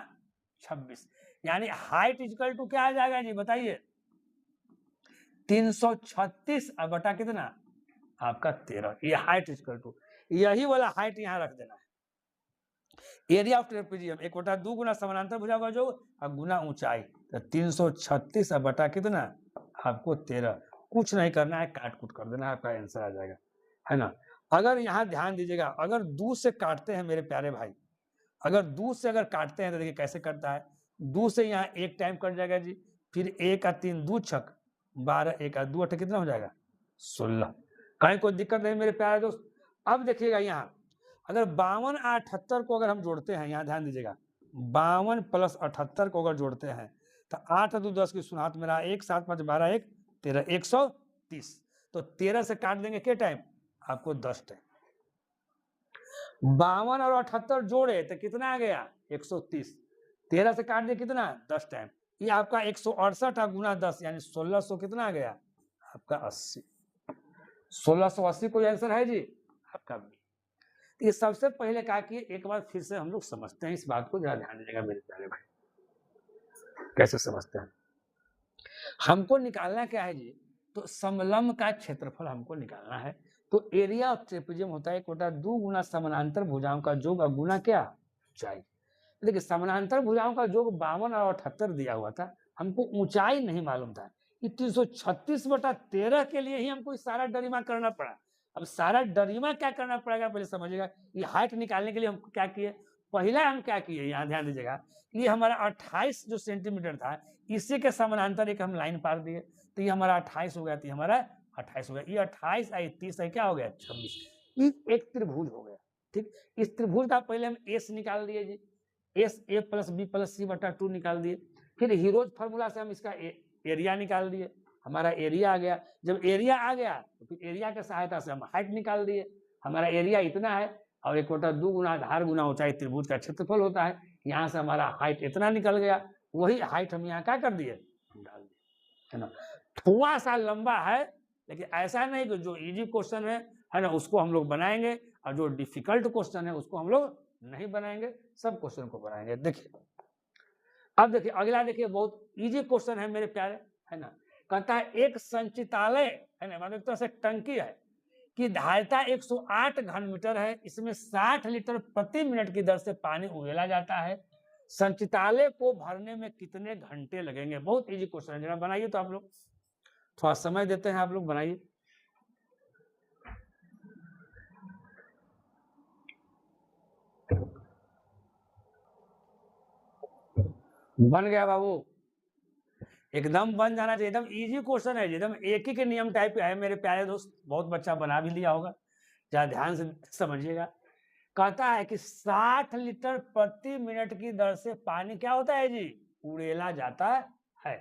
Speaker 1: 26, यानी हाइट इक्वल टू क्या आ जाएगा जी बताइए 336 और बटा कितना आपका 13, ये हाइट इक्वल टू, यही वाला हाइट यहाँ रख देना है। एरिया ऑफ ट्रेपेजियम 1/2 गुना समानांतर भुजा का जो और गुना ऊंचाई, तो 336 और बटा कितना आपको 13, कुछ नहीं करना है, काट कूट कर देना है, आपका आंसर आ जाएगा, है ना। अगर यहाँ ध्यान दीजिएगा, अगर 2 से काटते हैं मेरे प्यारे भाई, अगर 2 से अगर काटते हैं तो देखिए कैसे कटता है, 2 से यहाँ एक टाइम कट जाएगा जी, फिर 1 और 3 2 छक 12, 1 और 2 8 कितना हो जाएगा 16, कहीं कोई दिक्कत नहीं मेरे प्यारे दोस्त। अब देखिएगा यहाँ अगर 52 और 78 को अगर हम जोड़ते हैं, यहाँ ध्यान दीजिएगा 52 + 78 को अगर जोड़ते हैं तो 8 और 2 10 की सुनात मेरा 1 7 5 12 1 13 130, तो 13 से काट देंगे के टाइम आपको 10 टाइम, 52 और 78 जोड़े तो कितना आ गया 130, 13 से काट दिए कितना 10 टाइम, ये आपका 168 गुना 10 यानी 1600 कितना आ गया आपका 80, 1680 कोई आंसर है जी आपका भी। ये सबसे पहले कहा कि एक बार फिर से हम लोग समझते हैं इस बात को, जरा ध्यान दीजिएगा मेरे प्यारे भाई, कैसे समझते हैं। हमको निकालना क्या है जी, तो समलंब का क्षेत्रफल हमको निकालना है, तो एरिया ऑफ ट्रेपेजियम होता है 1/2 गुना समानांतर भुजाओं का योग और गुना क्या ऊंचाई। देखिए समानांतर भुजाओं का योग 52 और 78 दिया हुआ था, हमको ऊंचाई नहीं मालूम था, 336/13 के लिए ही हमको सारा डरीमा करना पड़ा। अब सारा डरीमा क्या करना पड़ेगा पहले समझिएगा, ये हाइट निकालने के लिए हमको क्या किए, पहला हम क्या किए यहाँ ध्यान दीजिएगा, ये हमारा 28 जो सेंटीमीटर था इसी के समानांतर एक हम लाइन पार दिए, तो ये हमारा 28 हो गया, तो हमारा 28 हो गया, ये 28 और 30 है क्या हो गया 26, ये एक त्रिभुज हो गया। ठीक, इस त्रिभुज का पहले हम एस निकाल दिए जी, S A plus B plus C बटा 2 निकाल दिए, फिर हीरोज फार्मूला से हम इसका एरिया निकाल दिए, हमारा एरिया आ गया। जब एरिया आ गया तो फिर एरिया के सहायता से हम हाइट निकाल दिए, हमारा एरिया इतना है और 1/2 गुना आधार गुना ऊंचाई त्रिभुज का क्षेत्रफल होता है, यहाँ से हमारा हाइट इतना निकल गया, वही हाइट हम यहाँ क्या कर दिए डाल दिए, है ना। थोड़ा सा लंबा है लेकिन ऐसा नहीं कि जो इजी क्वेश्चन है ना उसको हम लोग बनाएंगे और जो डिफिकल्ट क्वेश्चन है उसको हम लोग नहीं बनाएंगे, सब क्वेश्चन को बनाएंगे। देखिए अब देखिए अगला, देखिए बहुत इजी क्वेश्चन है मेरे प्यारे, है ना। कहता है एक संचितालय है ना, मतलब एक तरह से टंकी है कि धारिता 108 घन मीटर है, इसमें 60 लीटर प्रति मिनट की दर से पानी उड़ेला जाता है, संचितालय को भरने में कितने घंटे लगेंगे। बहुत इजी क्वेश्चन है, जरा बनाइए तो आप लोग, थोड़ा समय देते हैं आप लोग बनाइए। बन गया बाबू, एकदम बन जाना चाहिए, एकदम इजी क्वेश्चन है, एकदम एक ही के नियम टाइप है मेरे प्यारे दोस्त, बहुत बच्चा बना भी लिया होगा, जरा ध्यान से समझिएगा। कहता है कि 60 लीटर प्रति मिनट की दर से पानी क्या होता है जी उड़ेला जाता है,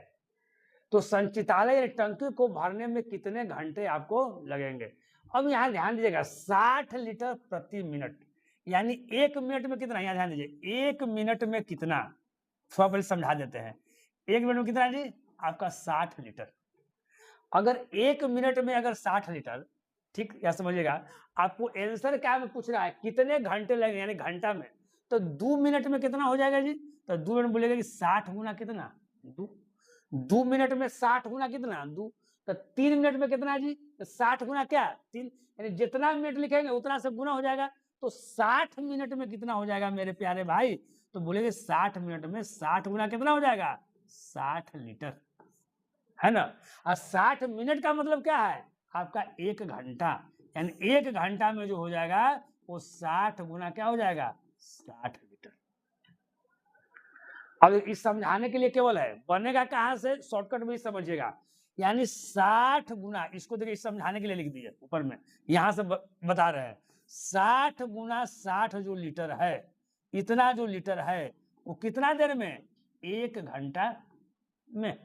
Speaker 1: तो संचितालय टंकी को भरने में कितने घंटे आपको लगेंगे। अब यहाँ ध्यान दीजिएगा 60 लीटर प्रति मिनट, यानी 1 मिनट में कितना, यहाँ ध्यान दीजिए, 1 मिनट में कितना, थोड़ा पहले समझा देते हैं। 1 मिनट में कितना जी, आपका 60 लीटर। अगर 1 मिनट में अगर 60 लीटर, ठीक, या समझिएगा, आपको आंसर क्या में पूछ रहा है, कितने घंटे लगे, यानी घंटा में, तो 2 मिनट में कितना हो जाएगा जी, तो 2 मिनट बोलेगा कि 60 गुना कितना, 2 मिनट में 60 गुना कितना, 2, तो 3 मिनट में कितना जी, तो 60 गुना क्या, 3, यानी जितना मिनट लिखेंगे उतना से गुना हो जाएगा। तो 60 मिनट में कितना हो जाएगा मेरे प्यारे भाई, तो बोलेंगे 60 मिनट में 60 गुना कितना हो जाएगा, 60 लीटर, है ना। और 60 मिनट का मतलब क्या है, आपका 1 घंटा, यानी 1 घंटा में जो हो जाएगा वो 60 गुना क्या हो जाएगा, 60 लीटर। अब इस समझाने के लिए केवल है, बनेगा कहां से, शॉर्टकट में समझिएगा, यानी 60 गुना, इसको देखिए समझाने के लिए लिख दिए ऊपर में, यहां से बता रहे हैं 60 गुना 60 जो लीटर है, इतना जो लीटर है वो कितना देर में, 1 घंटा में।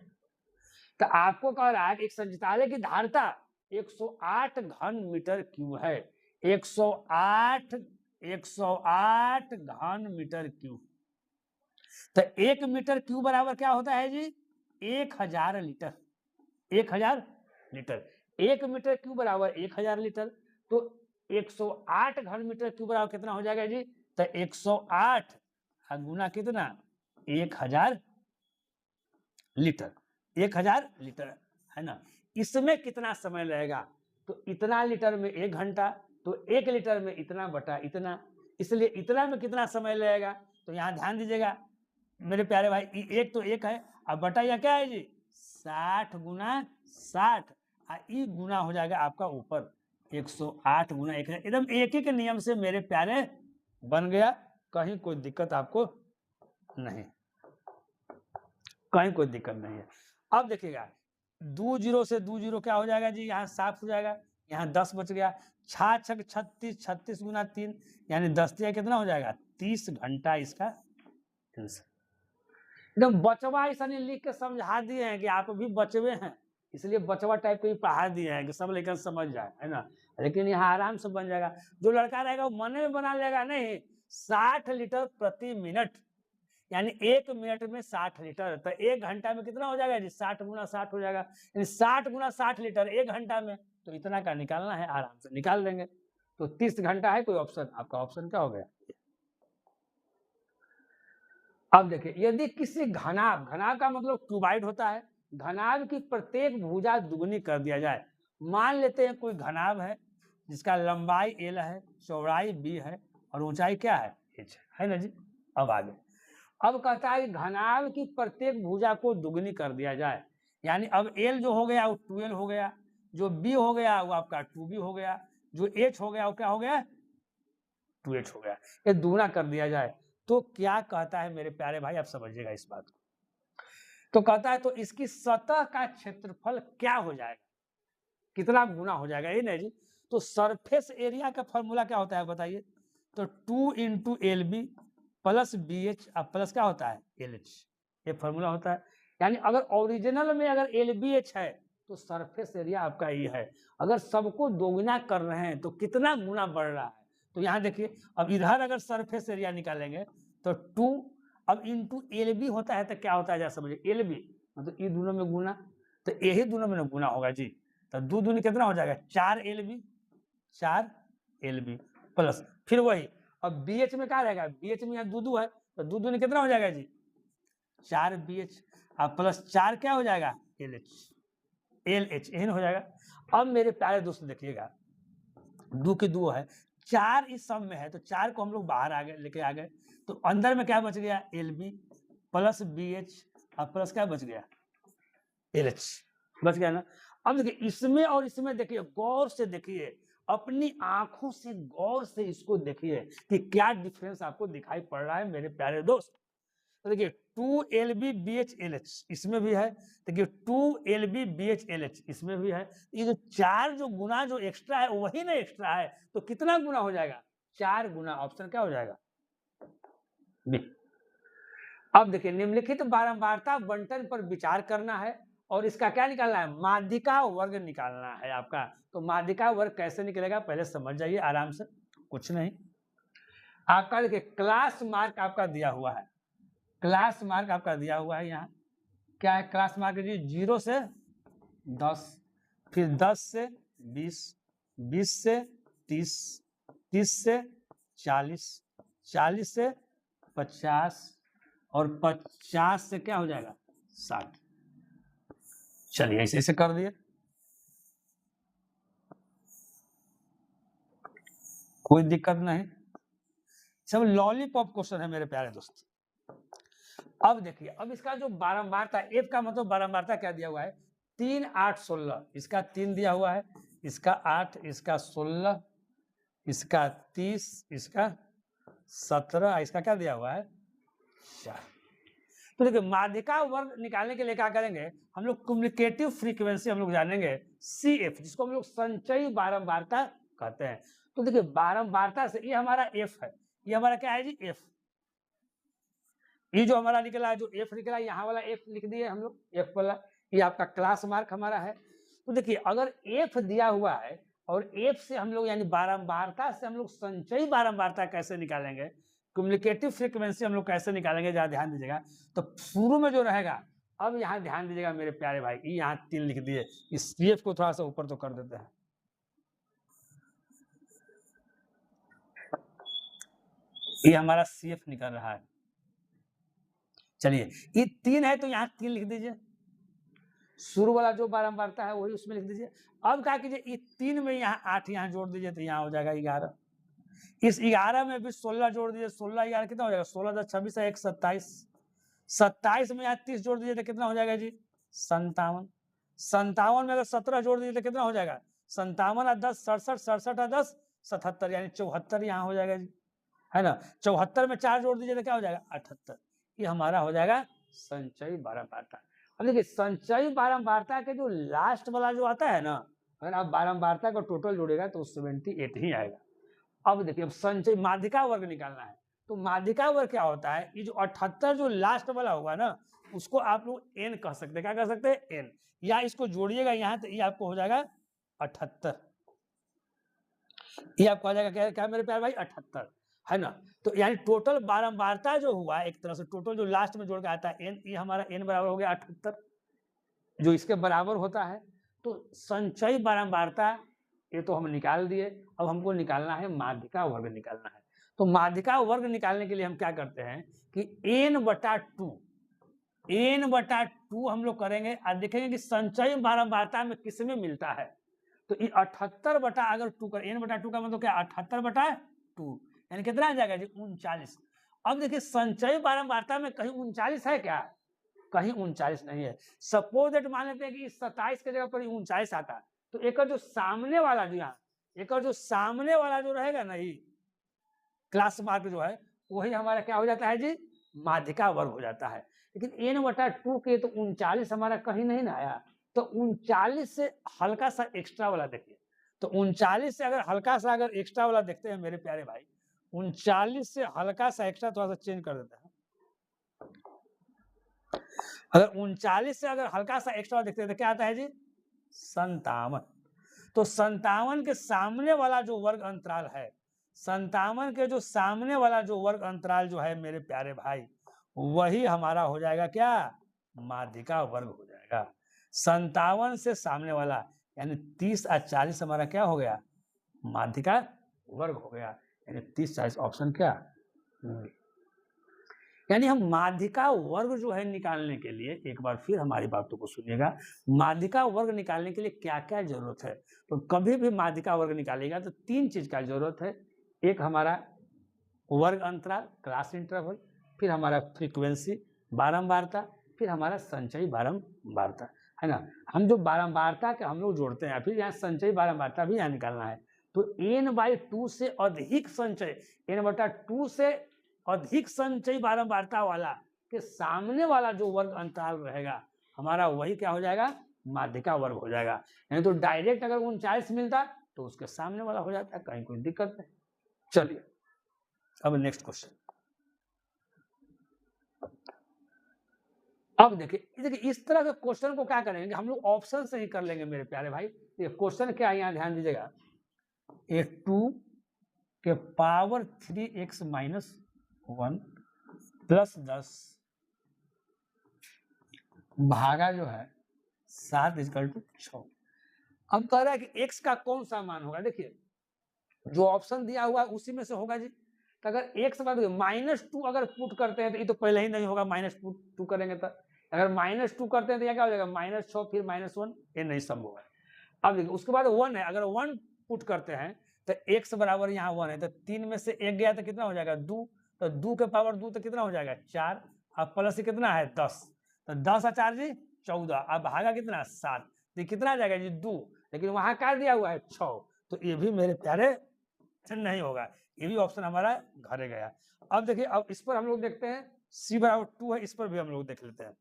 Speaker 1: तो आपको कह रहा है कि एक संचालक की धारिता 108 घन मीटर क्यूब है, 108 घन मीटर क्यूब। तो 1 मीटर क्यूब बराबर क्या होता है जी, 1000 लीटर, 1000 लीटर, 1 मीटर क्यूब बराबर 1000 लीटर। तो 108 घन मीटर क्यूब बराबर कितना हो जाएगा जी, तो 108 गुना कितना, 1000 लीटर, 1000 लीटर, है ना। इसमें कितना समय लगेगा, तो इतना लीटर में 1 घंटा, तो 1 लीटर में इतना बटा इतना, इसलिए इतना में कितना समय लगेगा, तो यहाँ ध्यान दीजिएगा मेरे प्यारे भाई, एक तो 1 है, अब बटा यह क्या है जी, 60 गुना 60, ई गुना हो जाएगा आपका ऊपर 108 गुना 1, एकदम एक ही के नियम से मेरे प्यारे बन गया, कहीं कोई दिक्कत आपको नहीं, कहीं कोई दिक्कत नहीं है। अब देखिएगा 2 जीरो से 2 जीरो क्या हो जाएगा जी, यहाँ साफ हो जाएगा, यहाँ 10 बच गया, 6 छक 36, 36 गुना 3, यानी 10 दिया कितना हो जाएगा, 30 घंटा इसका आंसर। एकदम बचवा ऐसा नहीं लिख के समझा दिए हैं कि आप भी बचवे हैं, इसलिए बचवा टाइप के पढ़ा दिए हैं कि सब लेकर समझ जाए, है ना। लेकिन यहाँ आराम से बन जाएगा, जो लड़का रहेगा वो मन में बना लेगा, नहीं 60 लीटर प्रति मिनट, यानी 1 मिनट में 60 लीटर, तो 1 घंटा में कितना हो जाएगा जी, 60 गुना 60 हो जाएगा, यानी 60 गुना 60 लीटर 1 घंटा में, तो इतना का निकालना है, आराम से निकाल देंगे। तो 30 घंटा है कोई ऑप्शन, आपका ऑप्शन क्या हो गया। अब देखिए, यदि किसी घनाभ, घनाभ का मतलब क्यूबाइड होता है, घनाभ की प्रत्येक भुजा दुगनी कर दिया जाए, मान लेते हैं कोई घनाभ है जिसका लंबाई L है, चौड़ाई B है और ऊंचाई क्या है, H है ना जी। अब आगे, अब कहता है घनाभ की प्रत्येक भुजा को दुगनी कर दिया जाए, यानी अब L जो हो गया वो 2L हो गया, जो B हो गया वो आपका 2B हो गया, जो H हो गया वो क्या हो गया, 2H हो गया, ये दुगना कर दिया जाए। तो क्या कहता है मेरे प्यारे भाई, आप समझिएगा इस बात को, तो कहता है तो इसकी सतह का क्षेत्रफल क्या हो जाएगा, कितना गुना हो जाएगा, ये नहीं जी। तो सरफेस एरिया का फॉर्मूला क्या होता है बताइए, तो 2 into LB plus BH plus क्या होता है, LH, ये फॉर्मूला होता है। यानी अगर ओरिजिनल में अगर LBH है तो सरफेस एरिया आपका ये है, अगर सबको दोगुना कर रहे हैं तो कितना गुना बढ़ रहा है, तो यहाँ देखिए, अब इधर अगर सरफेस एरिया निकालेंगे तो 2, अब इंटू LB होता है तो क्या होता है, जरा समझिए, LB मतलब ये दोनों में गुना, तो यही दोनों में गुना होगा जी, तो 2 दूनी कितना हो जाएगा, 4 LB प्लस फिर वही, अब BH में क्या रहेगा, BH में यहाँ 2 है, तो 2 दूनी कितना हो जाएगा जी, 4 BH अब प्लस 4 क्या हो जाएगा, LH यही हो जाएगा। अब मेरे प्यारे दोस्त देखिएगा, 2 की 2 है, 4 इस सब में है, तो 4 को हम लोग बाहर आ गए, लेके आ गए, तो अंदर में क्या बच गया, LB प्लस BH और प्लस क्या बच गया, LH बच गया ना। अब देखिए इसमें और इसमें देखिए, गौर से देखिए, अपनी आंखों से गौर से इसको देखिए कि क्या डिफरेंस आपको दिखाई पड़ रहा है मेरे प्यारे दोस्त। तो देखिए 2LB BH LH इसमें भी है, देखिए 2LB BH LH इसमें भी है, ये जो 4 जो गुना जो एक्स्ट्रा है वही ना एक्स्ट्रा है, तो कितना गुना हो जाएगा, 4 गुना, ऑप्शन क्या हो जाएगा, बी। अब देखिए, निम्नलिखित बारंबारता बंटन पर विचार करना है और इसका क्या निकालना है, माध्यिका वर्ग निकालना है आपका। तो माध्यिका वर्ग कैसे निकलेगा पहले समझ जाइए आराम से, कुछ नहीं, आपका देखिए क्लास मार्क आपका दिया हुआ है, क्लास मार्क आपका दिया हुआ है। यहाँ क्या है क्लास मार्क जी? 0 से 10, फिर 10 से 20, 20 से 30, 30 से 40, 40 से 50 और 50 से क्या हो जाएगा? 60। चलिए ऐसे ऐसे कर दिए, कोई दिक्कत नहीं, सब लॉलीपॉप क्वेश्चन है मेरे प्यारे दोस्त। अब देखिए, अब इसका जो बारंबारता, एफ का मतलब बारंबारता क्या दिया हुआ है? 3, 8, 16, इसका 3 दिया हुआ है, इसका 8, इसका 16, इसका 30, इसका 17, इसका क्या दिया हुआ है? 4। तो देखिए माध्यिका वर्ग निकालने के लिए क्या करेंगे हम लोग? कम्युनिकेटिव फ्रीक्वेंसी हम लोग जानेंगे, सी एफ, जिसको हम लोग संचयी बारंबारता कहते हैं। तो देखिए बारंबारता से, ये हमारा एफ है, ये हमारा क्या है जी? एफ। ये जो हमारा निकला है, जो एफ निकला, यहाँ वाला एफ लिख दिए हम लोग, एफ वाला, ये आपका क्लास मार्क हमारा है। तो देखिए अगर एफ दिया हुआ है और एफ से हम लोग यानी बारंबारता से हम लोग संचयी बारंबारता कैसे निकालेंगे, कम्युनिकेटिव फ्रीक्वेंसी हम लोग कैसे निकालेंगे, जरा ध्यान दीजिएगा। तो शुरू में जो रहेगा, अब यहाँ ध्यान दीजिएगा मेरे प्यारे भाई, यहाँ 3 लिख दिए, इस एफ को थोड़ा सा ऊपर तो कर देते हैं। ये हमारा सी एफ निकल रहा है। चलिए ये 3 है तो यहाँ 3 लिख दीजिए, शुरू वाला जो बारंबारता है वही उसमें लिख दीजिए। अब क्या कीजिए, ये 3 में यहाँ 8 यहाँ जोड़ दीजिए तो यहाँ हो जाएगा 11। इस 11 में भी 16 जोड़ दीजिए, 16 11 कितना हो जाएगा? 16 10 26 1 27, 27 में यहाँ 30 जोड़ दीजिए तो कितना हो जाएगा जी? 57। 57 में अगर 17 जोड़ दीजिए तो कितना हो जाएगा? 57 और 10 67, 67 और 10 77, यानी 74 यहाँ हो जाएगा जी, है ना। 74 में 4 जोड़ दीजिए तो क्या हो जाएगा? 78। ये हमारा हो जाएगा संचयी बारंबारता। अब देखिए संचयी बारंबारता के जो लास्ट वाला जो आता है ना, अगर आप बारंबारता का टोटल जोड़ेगा तो 78 ही आएगा। अब देखिए, अब संचयी माध्यिका वर्ग निकालना है, तो माध्यिका वर्ग क्या होता है? ये जो 78 जो लास्ट वाला होगा ना, उसको आप लोग एन कह सकते हैं। क्या कह सकते हैं? एन। या इसको जोड़िएगा यहाँ तो ये आपको हो जाएगा 78, ये आपको आ जाएगा क्या? क्या मेरे प्यारे भाई? 78, है ना। तो यानी टोटल बारंबारता जो हुआ, एक तरह से टोटल जो लास्ट में जोड़ के आता है एन, ये हमारा एन बराबर हो गया 78, जो इसके बराबर होता है। तो संचयी बारंबारता ये तो हम निकाल दिए, अब हमको निकालना है माध्यिका वर्ग निकालना है। तो माध्यिका वर्ग निकालने के लिए हम क्या करते हैं कि n/2, n/2 हम लोग करेंगे और देखेंगे कि संचयी बारंबारता में किसमें मिलता है। तो 78 बटा अगर 2 कर, n/2 का मतलब क्या? 78/2, यानी कितना आ जाएगा जी? 39। अब देखिए संचयी बारंबारता में कहीं 39 है क्या? कहीं 39 नहीं है। सपोज दैट मान लेते हैं कि 27 की जगह पर 39 आता, तो एक जो सामने वाला जो यहाँ, एक जो सामने वाला जो रहेगा ना, ये क्लास मार्क जो है, वही हमारा क्या हो जाता है जी? माध्यिका वर्ग हो जाता है। लेकिन n/2 के तो 39 हमारा कहीं नहीं ना आया, तो 39 से हल्का सा एक्स्ट्रा वाला देखिए। तो 39 से अगर हल्का सा अगर एक्स्ट्रा वाला देखते हैं मेरे प्यारे भाई, 39 से हल्का सा एक्स्ट्रा थोड़ा सा चेंज कर देते हैं। अगर 39 से अगर हल्का सा एक्स्ट्रा देखते हैं तो क्या आता है जी? 57। तो 57 के सामने वाला जो वर्ग अंतराल है, 57 के जो सामने वाला जो वर्ग अंतराल जो है मेरे प्यारे भाई, वही हमारा हो जाएगा क्या? माध्यिका वर्ग हो जाएगा। 57 से सामने वाला यानी 30 और 40 हमारा क्या हो गया? माध्यिका वर्ग हो गया, यानी 30 40 ऑप्शन क्या? यानी हम माध्यिका वर्ग जो है निकालने के लिए, एक बार फिर हमारी बातों को सुनिएगा, माध्यिका वर्ग निकालने के लिए क्या क्या जरूरत है। तो कभी भी माध्यिका वर्ग निकालेगा तो 3 चीज का जरूरत है। एक हमारा वर्ग अंतराल क्लास इंटरवल, फिर हमारा फ्रीक्वेंसी बारंबारता, फिर हमारा संचयी बारंबारता, है ना। हम जो बारंबारता के हम लोग जोड़ते हैं, फिर यहाँ संचयी बारंबारता भी यहाँ निकालना है। तो n/2 से अधिक संचय, n/2 से अधिक संचयी बारंबारता वाला के सामने वाला जो वर्ग अंतराल रहेगा हमारा, वही क्या हो जाएगा? माध्यिका वर्ग हो जाएगा। यानी तो डायरेक्ट अगर 39 मिलता तो उसके सामने वाला हो जाता है, कहीं कोई दिक्कत नहीं। चलिए अब नेक्स्ट क्वेश्चन। अब देखिए इस तरह के क्वेश्चन को क्या करेंगे हम लोग? ऑप्शन से ही कर लेंगे मेरे प्यारे भाई। ये क्वेश्चन क्या है, यहाँ ध्यान दीजिएगा। A2 कि पावर 3x माइनस 1 प्लस 10 भागा जो है 7 इक्वल टू 6। अब कह रहा है कि x का कौन सा मान होगा। देखिए जो ऑप्शन दिया हुआ है उसी में से होगा जी। तो अगर x बाद -2 अगर पुट करते हैं तो ये तो पहले ही नहीं होगा, -2 करेंगे तो अगर -2 करते हैं तो क्या हो जाएगा -6 फिर -1, ये नहीं संभव है। अब देखिए उसके बाद 1 है, अगर 1 पुट करते हैं तो x बराबर यहाँ 1 है, तो 3 में से 1 गया तो कितना हो जाएगा 2, तो 2 के पावर 2 तो कितना हो जाएगा 4, अब प्लस कितना है 10, तो 10 और 4 जी 14, अब भागा कितना 7, तो कितना आ जाएगा जी 2, लेकिन वहां क्या दिया हुआ है 6, तो ये भी मेरे प्यारे नहीं होगा, ये भी ऑप्शन हमारा घरे गया। अब देखिए अब इस पर हम लोग देखते हैं c बराबर 2 है, इस पर भी हम लोग देख लेते हैं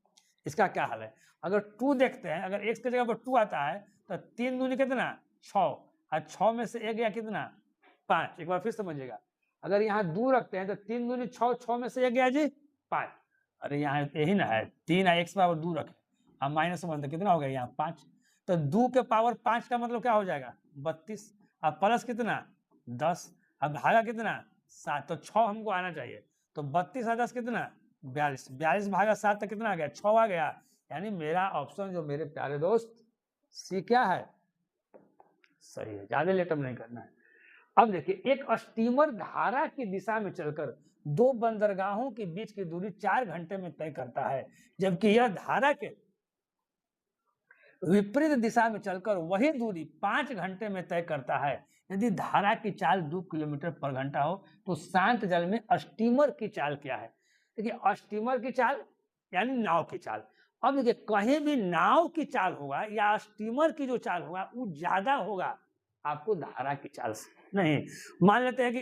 Speaker 1: इसका क्या हाल है। अगर 2 देखते हैं, अगर x की जगह पर 2 आता है तो 3 दूनी कितना 6, और 6 में से 1 गया कितना 5, एक बार फिर समझिएगा। अगर यहाँ 2 रखते हैं तो 3 दूनी 6, 6 में से 1 गया जी 5, अरे यहाँ यही ना है 3 है, x बराबर 2 रखे, अब -1 तो कितना हो गया यहाँ 5, तो 2 के पावर 5 का मतलब क्या हो जाएगा 32, अब प्लस कितना 10, अब भागा कितना 7, तो 6 हमको आना चाहिए, तो 32 और 10 कितना 42, 42 भागा 7 तो कितना आ गया 6 आ गया। यानी मेरा ऑप्शन जो मेरे प्यारे दोस्त सी क्या है सही है, ज्यादा लेटअप नहीं करना है। अब देखिए एक स्टीमर धारा की दिशा में चलकर 2 बंदरगाहों के बीच की दूरी 4 घंटे में तय करता है, जबकि यह धारा के विपरीत दिशा में चलकर वही दूरी 5 घंटे में तय करता है। यदि धारा की चाल 2 किलोमीटर पर घंटा हो तो शांत जल में स्टीमर की चाल क्या है। देखिए स्टीमर की चाल यानी नाव की चाल। अब देखिए कहीं भी नाव की चाल होगा या स्टीमर की जो चाल होगा वो ज्यादा होगा आपको धारा की चाल से। नहीं मान लेते हैं कि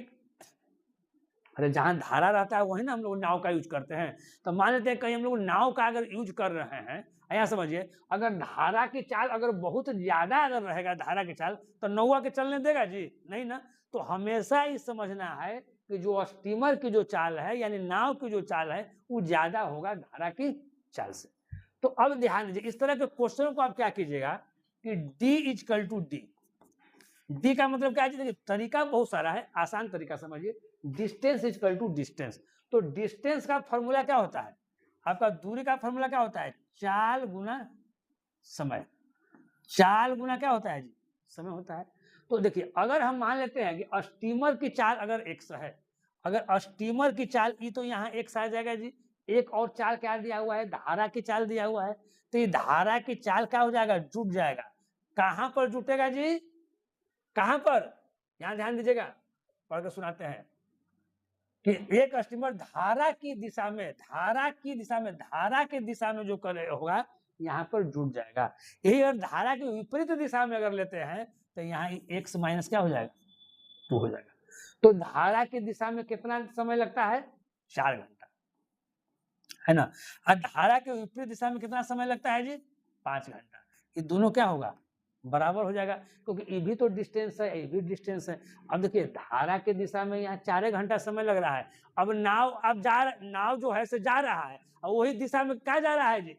Speaker 1: अरे जहाँ धारा रहता है वही ना हम लोग नाव का यूज करते हैं, तो मान लेते हैं कहीं हम लोग नाव का अगर यूज कर रहे हैं, यहाँ समझिए अगर धारा की चाल अगर बहुत ज्यादा अगर रहेगा धारा की चाल तो नौवा के चलने देगा जी नहीं ना। तो हमेशा ही समझना है कि जो स्टीमर की जो चाल है यानी नाव की जो चाल है वो ज्यादा होगा धारा की चाल से। तो अब ध्यान दीजिए इस तरह के क्वेश्चन को आप क्या कीजिएगा कि D equal to D, D का मतलब क्या है, देखिए तरीका बहुत सारा है, आसान तरीका समझिए, डिस्टेंस इक्वल टू डिस्टेंस। तो डिस्टेंस का फॉर्मूला क्या होता है आपका, दूरी का फॉर्मूला क्या होता है चाल गुना समय, चाल गुना क्या होता है जी समय होता है। तो देखिए अगर हम मान लेते हैं कि स्टीमर की चाल अगर x है, अगर स्टीमर की चाल ई तो यहाँ x आ जाएगा जी, एक और चाल क्या दिया हुआ है धारा की चाल दिया हुआ है, तो ये धारा की चाल क्या हो जाएगा जुट जाएगा। कहां पर जुटेगा जी, कहां पर, यहां ध्यान दीजिएगा पढ़ के सुनाते हैं कि एक स्टीमर धारा की दिशा में, धारा की दिशा में, धारा की दिशा में जो करे होगा यहाँ पर जुट जाएगा। यही अगर धारा की विपरीत दिशा में अगर लेते हैं तो यहाँ x माइनस क्या हो जाएगा 2 हो जाएगा। तो धारा की दिशा में कितना समय लगता है 4 घंटा है ना, और धारा के विपरीत दिशा में कितना समय लगता है जी 5 घंटा। ये दोनों क्या होगा बराबर हो जाएगा क्योंकि ये भी तो डिस्टेंस है ये भी डिस्टेंस है। अब देखिए धारा की दिशा में यहाँ 4 घंटा समय लग रहा है, अब नाव अब नाव जो है से जा रहा है और वही दिशा में क्या जा रहा है जी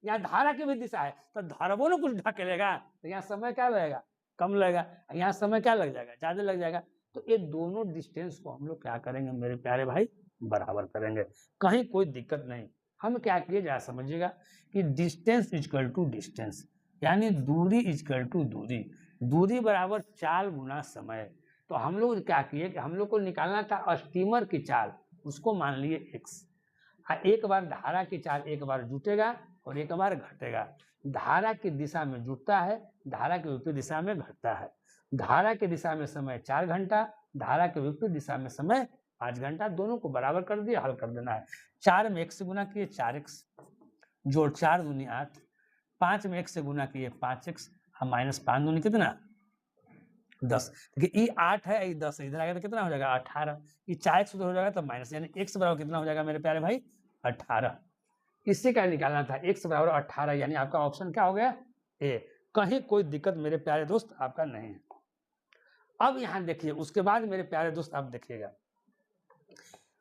Speaker 1: यहाँ धारा की भी दिशा है, तो धारवो ने कुछ ढकेलेगा तो यहाँ समय क्या लगेगा कम लगेगा, यहाँ समय क्या लग जाएगा ज्यादा लग जाएगा। तो ये दोनों डिस्टेंस को हम लोग क्या करेंगे मेरे प्यारे भाई बराबर करेंगे, कहीं कोई दिक्कत नहीं। हम क्या किए जा समझिएगा कि डिस्टेंस इक्वल टू डिस्टेंस यानी दूरी इक्वल टू दूरी, दूरी बराबर चाल गुना समय। तो हम लोग क्या किए कि हम लोग को निकालना था स्टीमर की चाल, उसको मान लिए x, एक बार धारा की चाल एक बार जुटेगा और एक बार घटेगा। धारा की दिशा में जुटता है, धारा के विपरीत दिशा में घटता है। धारा की दिशा में समय 4 घंटा, धारा के विपरीत दिशा में समय 5 घंटा, दोनों को बराबर कर दिया हल कर देना है। 4 में 1 से गुना किए 4x जोड़ 4 दूनी 8, 5 में 1 से गुना किए 5x, हम -5 दूनी कितना 10, देखिए ये 8 है ये 10 है, इधर आएगा तो कितना हो जाएगा 18, ये 4x हो जाएगा तो माइनस, यानी x बराबर कितना हो जाएगा मेरे प्यारे भाई 18। इससे क्या निकालना था x बराबर 18, यानी आपका ऑप्शन क्या हो गया ए। कहीं कोई दिक्कत मेरे प्यारे दोस्त आपका नहीं है। अब यहाँ देखिए उसके बाद मेरे प्यारे दोस्त आप देखिएगा,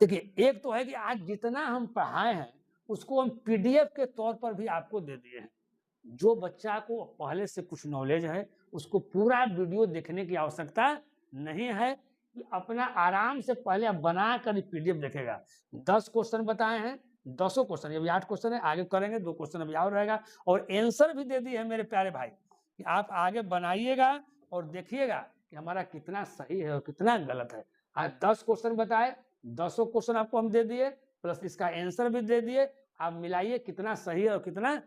Speaker 1: देखिए एक तो है कि आज जितना हम पढ़ाए हैं उसको हम PDF के तौर पर भी आपको दे दिए हैं। जो बच्चा को पहले से कुछ नॉलेज है उसको पूरा वीडियो देखने की आवश्यकता नहीं है, कि अपना आराम से पहले आप बना कर पीडीएफ देखेगा। 10 क्वेश्चन बताए हैं, 10 क्वेश्चन, अभी 8 क्वेश्चन है, आगे करेंगे, 2 क्वेश्चन अभी और रहेगा, और आंसर भी दे दिए है मेरे प्यारे भाई कि आप आगे बनाइएगा और देखिएगा कि हमारा कितना सही है और कितना गलत है। आज 10 क्वेश्चन बताए, 10 क्वेश्चन आपको हम दे दिए, प्लस इसका आंसर भी दे दिए, आप मिलाइए कितना सही है और कितना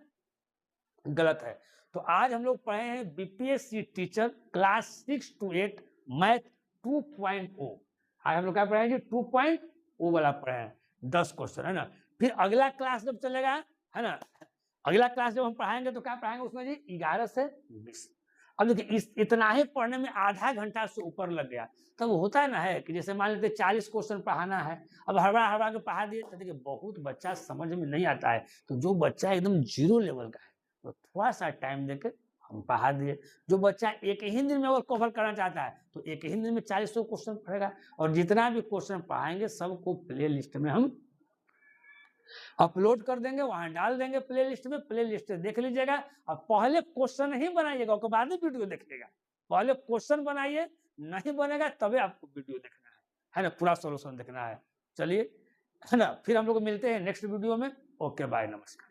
Speaker 1: गलत है। तो आज हम लोग पढ़े हैं BPSC teacher class 6 to 8 math 2.0। आज हम लोग क्या पढ़े हैं जी, 2.0 वाला पढ़े हैं, 10 क्वेश्चन, है ना। फिर अगला क्लास जब चलेगा, है ना, अगला क्लास जब हम पढ़ाएंगे तो क्या पढ़ाएंगे उसमें जी, 11 से 20। अब देखिए इतना ही पढ़ने में आधा घंटा से ऊपर लग गया। तब होता है ना है कि जैसे मान लेते 40 क्वेश्चन पढ़ाना है, अब हड़बड़ा हड़बड़ा के पढ़ा दिए तो देखिए बहुत बच्चा समझ में नहीं आता है। तो जो बच्चा एकदम जीरो लेवल का है तो थोड़ा सा टाइम देके हम पढ़ा दिए। जो बच्चा एक ही दिन में अगर कवर करना चाहता है तो एक ही दिन में 40 क्वेश्चन पढ़ेगा, और जितना भी क्वेश्चन पढ़ाएंगे सबको प्ले लिस्ट में हम अपलोड कर देंगे, वहां डाल देंगे प्ले लिस्ट में, प्ले लिस्ट देख लीजिएगा। अब पहले क्वेश्चन ही बनाइएगा, उसके बाद ही वीडियो देखिएगा। पहले क्वेश्चन बनाइए, नहीं बनेगा तभी आपको वीडियो देखना है ना, पूरा सोल्यूशन देखना है। चलिए, है ना, फिर हम लोग मिलते हैं नेक्स्ट वीडियो में। ओके बाय, नमस्कार।